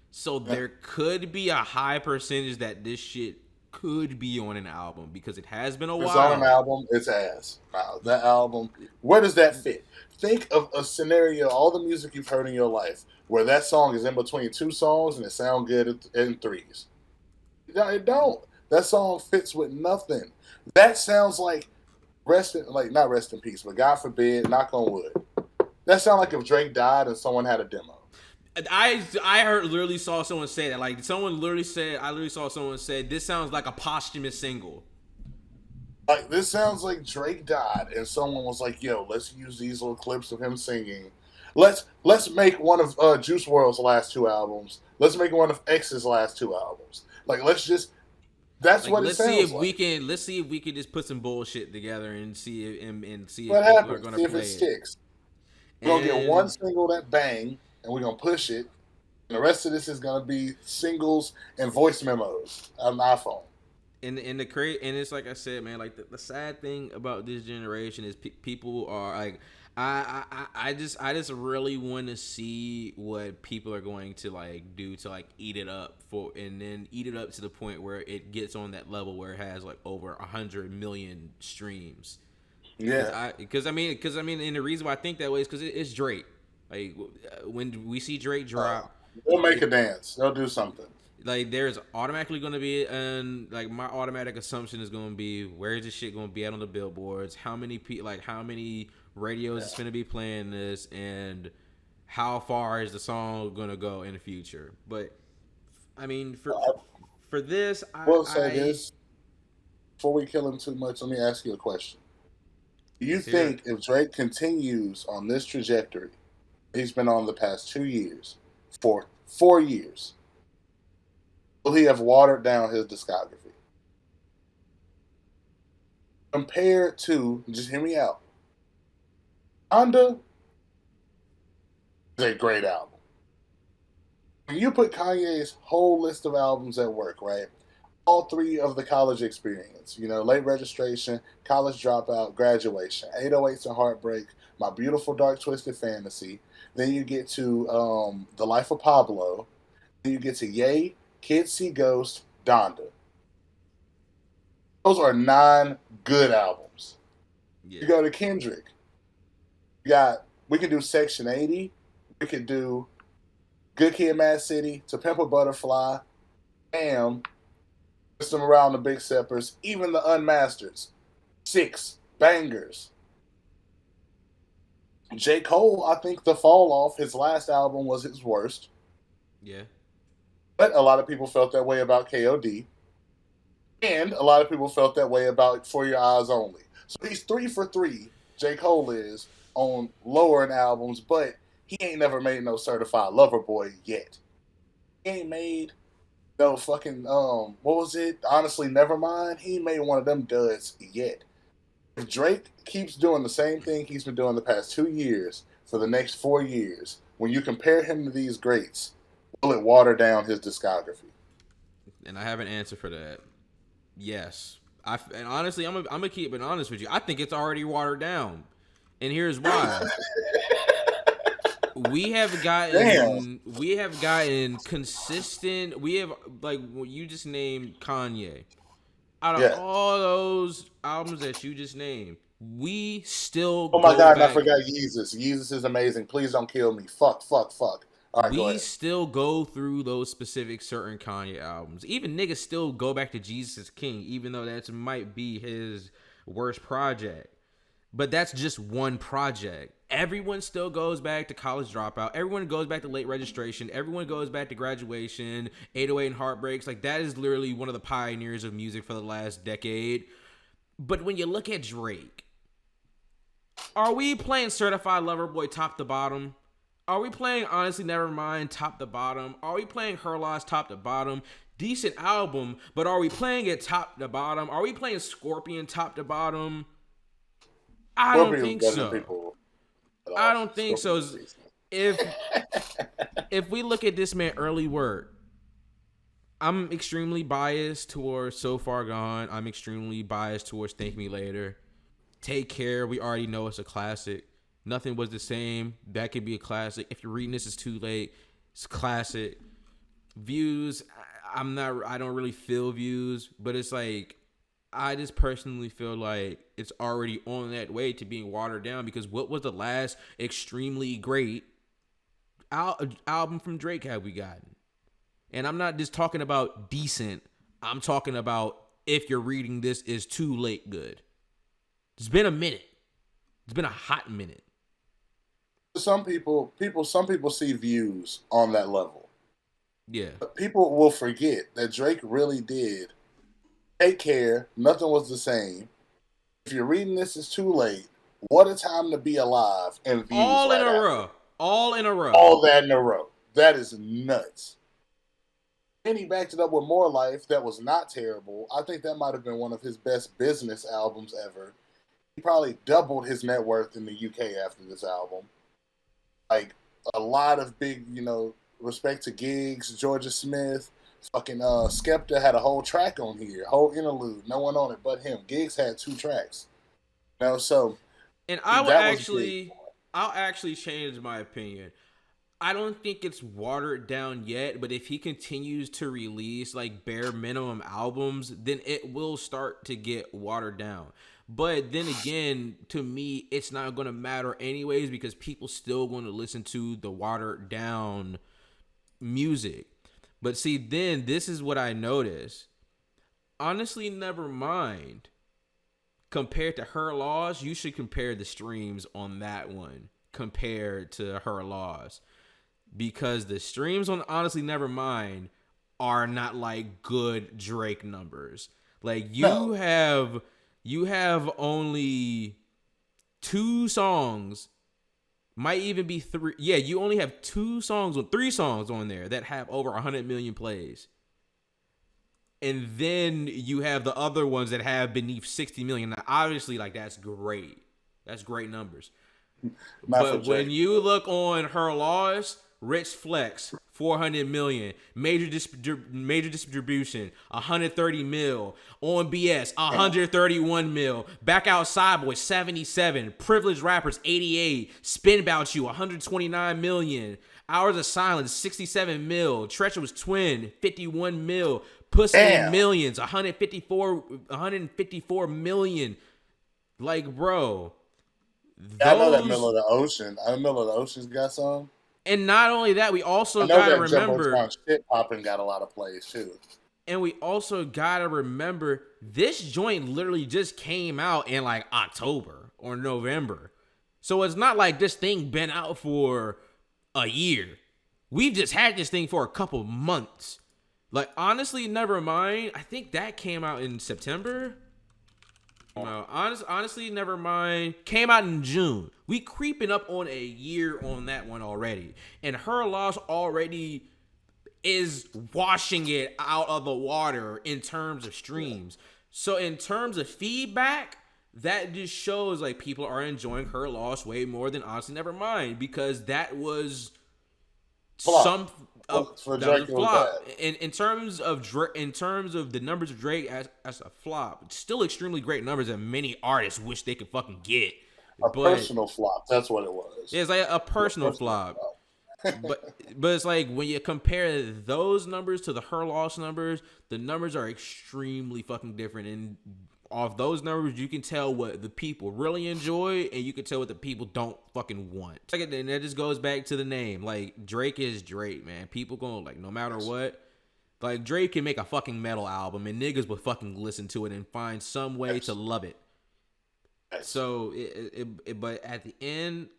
so there could be a high percentage that this shit could be on an album because it has been a if it's on an while. album, it's ass. Wow, that album. Where does that fit? Think of a scenario, all the music you've heard in your life, where that song is in between 2 songs and it sounds good in threes. No, it don't. That song fits with nothing. That sounds like not rest in peace, but God forbid, knock on wood. That sounds like if Drake died and someone had a demo. I heard literally saw someone say that. Like someone literally said, I literally saw someone say this sounds like a posthumous single. Like, this sounds like Drake died and someone was like, "Yo, let's use these little clips of him singing." Let's make one of Juice World's last two albums. Let's make one of X's last two albums. Like let's just that's Like what it sounds like. let's see if we can just put some bullshit together and see if What people are happens? gonna See if it play it. sticks. We're gonna get one And single that bang, and we're gonna push it. And the rest of this is gonna be singles and voice memos on an iPhone. and the create and it's like I said, man. Like the sad thing about this generation is people are like, I just really want to see what people are going to like do to like eat it up for, and then eat it up to the point where it gets on that level where it has like over 100 million streams. Yeah, And the reason why I think that way is because it's Drake. Like when we see Drake drop, they'll make a dance. They'll do something. like there's automatically going to be, and like my automatic assumption is going to be, where is this shit going to be at on the billboards, how many how many radios is going to be playing this, and how far is the song going to go in the future. But I mean, for this, We'll say this before we kill him too much. Let me ask you a question. Do you let's hear it. think if Drake continues on this trajectory he's been on the past 2 years, for 4 years, will he have watered down his discography? Compared to, just hear me out, Honda is a great album. When you put Kanye's whole list of albums at work, right? All three of the college experience, late registration, college dropout, graduation, 808s and heartbreak, my beautiful dark twisted fantasy. Then you get to the life of Pablo. Then you get to Yay, Kids See Ghost, Donda. Those are 9 good albums. Yeah, You go to Kendrick. We can do Section 80. We could do Good Kid, Mad City, To Pimp a Butterfly, Damn, System Around the Big Steppers, even the Unmasters. 6 bangers. J. Cole, I think the fall off, his last album was his worst. yeah. But a lot of people felt that way about KOD. And a lot of people felt that way about For Your Eyes Only. So he's 3 for 3. J. Cole is on lowering albums, but he ain't never made no certified lover boy yet. He ain't made no fucking what was it? Honestly, never mind. He ain't made one of them duds yet. If Drake keeps doing the same thing he's been doing the past 2 years for the next 4 years, when you compare him to these greats, will it water down his discography? And I have an answer for that. Yes. And honestly, I'm gonna keep it honest with you. I think it's already watered down, and here's why. Damn. We have gotten consistent. We have, like what you just named, Kanye. Out of Yeah. all those albums that you just named, we still Oh my go god, and I back. forgot Yeezus. Yeezus is amazing. Please don't kill me. Fuck, fuck, fuck. All right, go We ahead. still go through those specific certain Kanye albums. Even niggas still go back to Jesus is King, even though that might be his worst project. But that's just one project. Everyone still goes back to College Dropout. Everyone goes back to Late Registration. Everyone goes back to Graduation, 808 and Heartbreaks. Like, that is literally one of the pioneers of music for the last decade. But when you look at Drake, are we playing Certified Lover Boy top to bottom? Are we playing Honestly Nevermind top to bottom? Are we playing Her Loss top to bottom? Decent album, but are we playing it top to bottom? Are we playing Scorpion top to bottom? I don't Scorpion's think better than so. people. I don't think so. Scorpion's decent. If if we look at this man early work, I'm extremely biased towards So Far Gone. I'm extremely biased towards Thank Me Later. Take Care, we already know it's a classic. Nothing Was the Same, that could be a classic. If you're reading This Is Too Late, it's a classic. Views, I don't really feel Views, but it's like, I just personally feel like it's already on that way to being watered down, because what was the last extremely great album from Drake have we gotten? And I'm not just talking about decent. I'm talking about, if you're reading This Is Too Late, good. It's been a minute. It's been a hot minute. Some people see Views on that level. Yeah. But people will forget that Drake really did Take Care, Nothing Was the Same. If you're reading This Is Too Late, What a Time to Be Alive, and Views All in right a after. row. All in a row. All that in a row. That is nuts. And he backed it up with More Life. That was not terrible. I think that might have been one of his best business albums ever. He probably doubled his net worth in the UK after this album. Like a lot of big, respect to Gigs, Georgia Smith, fucking Skepta had a whole track on here, whole interlude, no one on it but him. Gigs had 2 tracks. So And that was big. I'll actually change my opinion. I don't think it's watered down yet, but if he continues to release like bare minimum albums, then it will start to get watered down. But then again, to me, it's not going to matter anyways because people still going to listen to the watered down music. But see, then this is what I noticed. Honestly, never mind. Compared to Her Loss, you should compare the streams on that one compared to Her Loss. Because the streams on Honestly Nevermind are not like good Drake numbers. Like you have only 2 songs, might even be 3. Yeah, you only have 3 songs on there that have over 100 million plays. And then you have the other ones that have beneath 60 million. Now, obviously, like that's great. That's great numbers. But when you look on Her Loss, Rich Flex, 400 million, major distribution, 130 mil, on BS, 131 mil, Back Outside Boy, 77, Privileged Rappers, 88, Spin About You, 129 million, Hours of Silence, 67 mil, Treacherous Twin, 51 mil, Pussy in Millions, 154 million. Like, bro. I know that Middle of the Ocean. Middle of the Ocean's got some. And not only that, we also gotta remember Shit Poppin' got a lot of plays too. And we also gotta remember this joint literally just came out in like October or November. So it's not like this thing been out for a year. We've just had this thing for a couple months. Like, Honestly Nevermind, I think that came out in September. No, honestly, Nevermind came out in June. We creeping up on a year on that one already. And Her Loss already is washing it out of the water in terms of streams. So in terms of feedback, that just shows like people are enjoying Her Loss way more than Honestly Nevermind because that was flop. In terms of the numbers of Drake as a flop, it's still extremely great numbers that many artists wish they could fucking get. Personal flop. That's what it was. Yeah, it's like a personal flop. but it's like when you compare those numbers to the Her Loss numbers, the numbers are extremely fucking different. And off those numbers, you can tell what the people really enjoy, and you can tell what the people don't fucking want. And that just goes back to the name. Like, Drake is Drake, man. People gonna, like, no matter what, like, Drake can make a fucking metal album, and niggas will fucking listen to it and find some way to love it. So, but at the end,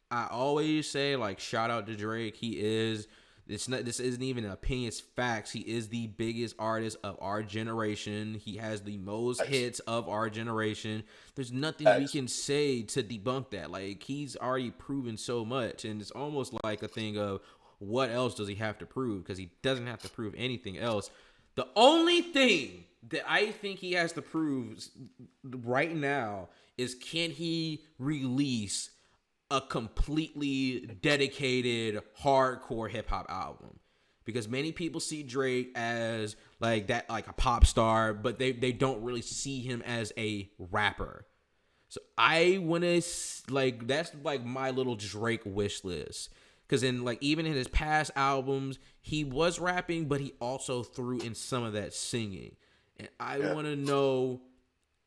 I always say, like, shout out to Drake. This isn't even an opinion, it's facts. He is the biggest artist of our generation. He has the most hits of our generation. There's nothing we can say to debunk that. Like, he's already proven so much, and it's almost like a thing of what else does he have to prove? Because he doesn't have to prove anything else. The only thing that I think he has to prove right now is can he release a completely dedicated hardcore hip hop album, because many people see Drake as like that, like a pop star, but they don't really see him as a rapper. So I want to like, that's like my little Drake wish list, because in like even in his past albums he was rapping, but he also threw in some of that singing. And I want to know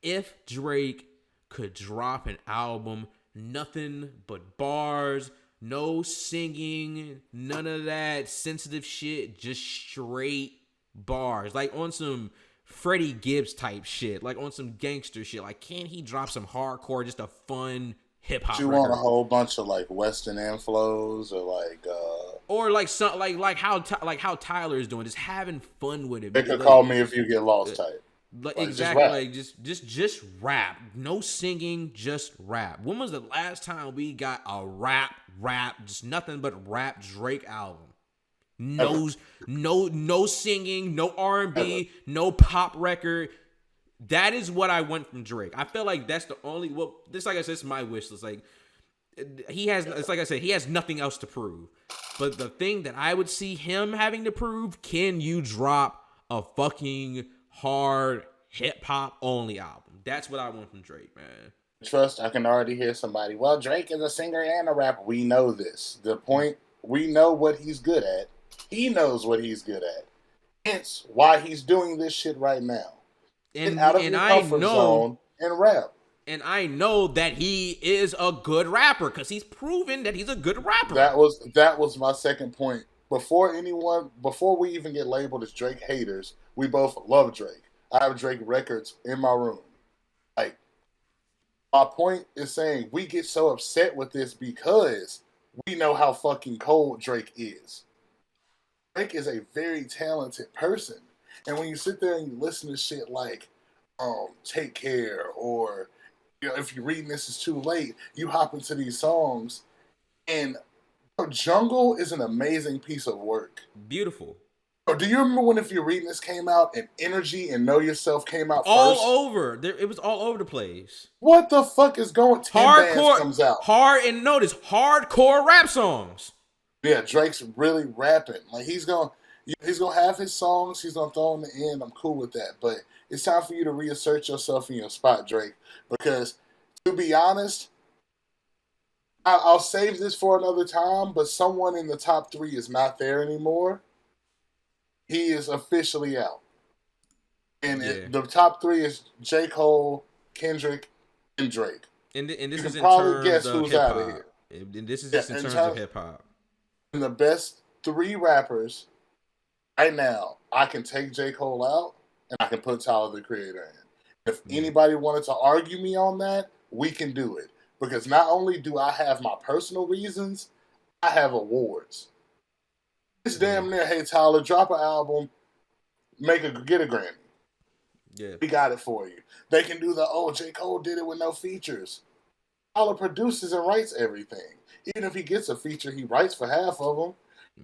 if Drake could drop an album, nothing but bars, no singing, none of that sensitive shit, just straight bars. Like on some Freddie Gibbs type shit, like on some gangster shit. Like, can he drop some hardcore, just a fun hip hop? You want a whole bunch of like Western inflows, or like some like how Tyler is doing, just having fun with it. They could call me if you get lost type. Like, exactly, just rap. No singing, just rap. When was the last time we got a rap rap, just nothing but rap Drake album. Ever. No singing, no Ever. R&B, no pop record. That is what I want from Drake. I feel like that's the only. Well, this, like I said, it's my wish list. Like he has. It's like I said, he has nothing else to prove. But the thing that I would see him having to prove: can you drop a fucking hard hip hop only album? That's what I want from Drake, man. Trust, I can already hear somebody. Well, Drake is a singer and a rapper. We know this. The point, we know what he's good at. He knows what he's good at. Hence why he's doing this shit right now. Get out of And your I comfort know. zone and rap. And I know that he is a good rapper because he's proven that he's a good rapper. That was my second point. Before we even get labeled as Drake haters, we both love Drake. I have Drake records in my room. Like, my point is saying we get so upset with this because we know how fucking cold Drake is. Drake is a very talented person. And when you sit there and you listen to shit like Take Care, or if you're reading This Is Too Late, you hop into these songs and Jungle is an amazing piece of work. Beautiful. Do you remember when If You're Reading This came out and Energy and Know Yourself came out all first? over. It was all over the place. What the fuck is going? 10 Bands comes out. Hardcore rap songs. Yeah, Drake's really rapping. Like he's gonna have his songs. He's gonna throw in the end. I'm cool with that. But it's time for you to reassert yourself in your spot, Drake. Because to be honest, I'll save this for another time. But someone in the top 3 is not there anymore. He is officially out. And the top 3 is J. Cole, Kendrick, and Drake. And this you is can in probably terms guess of who's hip out of hop. here. And this is just in terms of hip hop. And the best 3 rappers right now, I can take J. Cole out and I can put Tyler the Creator in. If anybody wanted to argue me on that, we can do it. Because not only do I have my personal reasons, I have awards. It's damn near, hey Tyler, drop an album, get a Grammy. Yeah. We got it for you. They can do J. Cole did it with no features. Tyler produces and writes everything. Even if he gets a feature, he writes for half of them.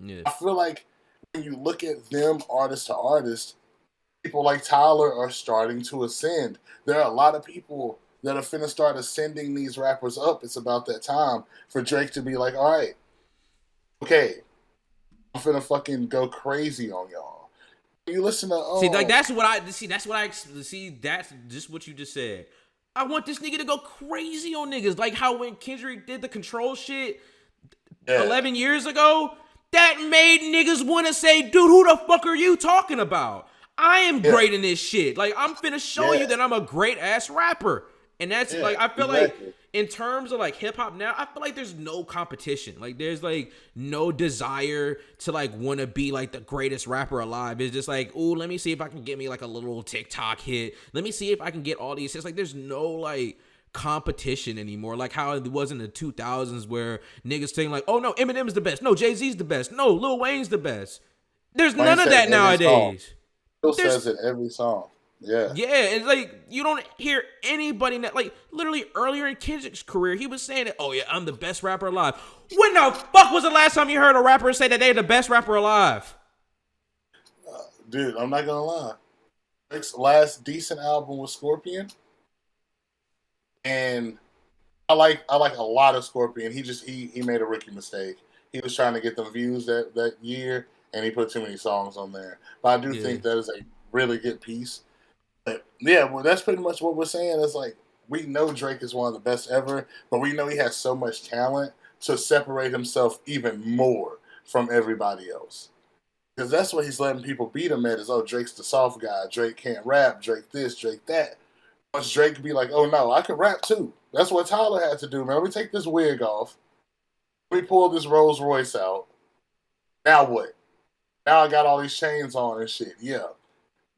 Yeah. I feel like when you look at them artist to artist, people like Tyler are starting to ascend. There are a lot of people that are finna start ascending these rappers up. It's about that time for Drake to be like, all right, okay, I'm finna fucking go crazy on y'all. You listen to that's just what you just said. I want this nigga to go crazy on niggas. Like how when Kendrick did the Control shit 11 years ago, that made niggas want to say, dude, who the fuck are you talking about? I am great in this shit. Like, I'm finna show you that I'm a great ass rapper. And that's like, I feel like in terms of like hip hop now, I feel like there's no competition. Like, there's like no desire to like want to be like the greatest rapper alive. It's just like, ooh, let me see if I can get me like a little TikTok hit. Let me see if I can get all these hits. Like, there's no like competition anymore. Like how it was in the 2000s where niggas saying like, oh no, Eminem's the best. No, Jay-Z's the best. No, Lil Wayne's the best. There's none of that nowadays. Still says it every song. Yeah. Yeah, it's like you don't hear anybody that like literally earlier in Kendrick's career, he was saying that, oh yeah, I'm the best rapper alive. When the fuck was the last time you heard a rapper say that they're the best rapper alive? Dude, I'm not gonna lie. Drake's last decent album was Scorpion. And I like a lot of Scorpion. He made a rookie mistake. He was trying to get them views that year and he put too many songs on there. But I do think that is a really good piece. But yeah, well, that's pretty much what we're saying. It's like we know Drake is one of the best ever, but we know he has so much talent to separate himself even more from everybody else. Because that's what he's letting people beat him at is, oh, Drake's the soft guy. Drake can't rap. Drake this, Drake that. Once Drake could be like, oh no, I can rap too. That's what Tyler had to do, man. Let me take this wig off. Let me pull this Rolls Royce out. Now what? Now I got all these chains on and shit. Yeah.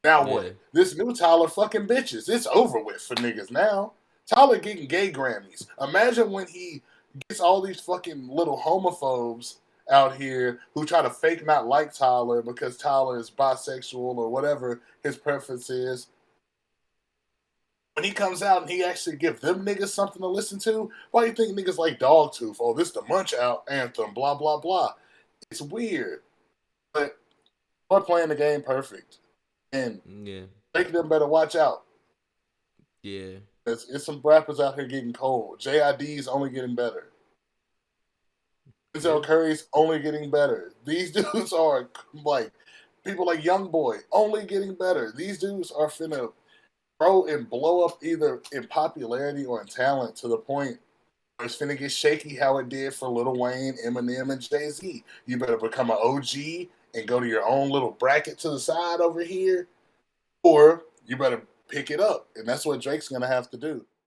Now what? This new Tyler fucking bitches. It's over with for niggas now. Tyler getting gay Grammys. Imagine when he gets all these fucking little homophobes out here who try to fake not like Tyler because Tyler is bisexual or whatever his preference is. when he comes out and he actually give them niggas something to listen to, why do you think niggas like Dogtooth? Oh, this the Munch Out anthem, blah blah blah. It's weird, but we're playing the game perfect, and Yeah. making them better watch out. Yeah. It's some rappers out here getting cold. JID's only getting better. Yeah. Denzel Curry's only getting better. These dudes are like people like Young Boy only getting better. These dudes are finna grow and blow up either in popularity or in talent to the point where it's finna get shaky how it did for Lil Wayne, Eminem, and Jay-Z. You better become an OG and go to your own little bracket to the side over here, or you better pick it up. And that's what Drake's gonna have to do.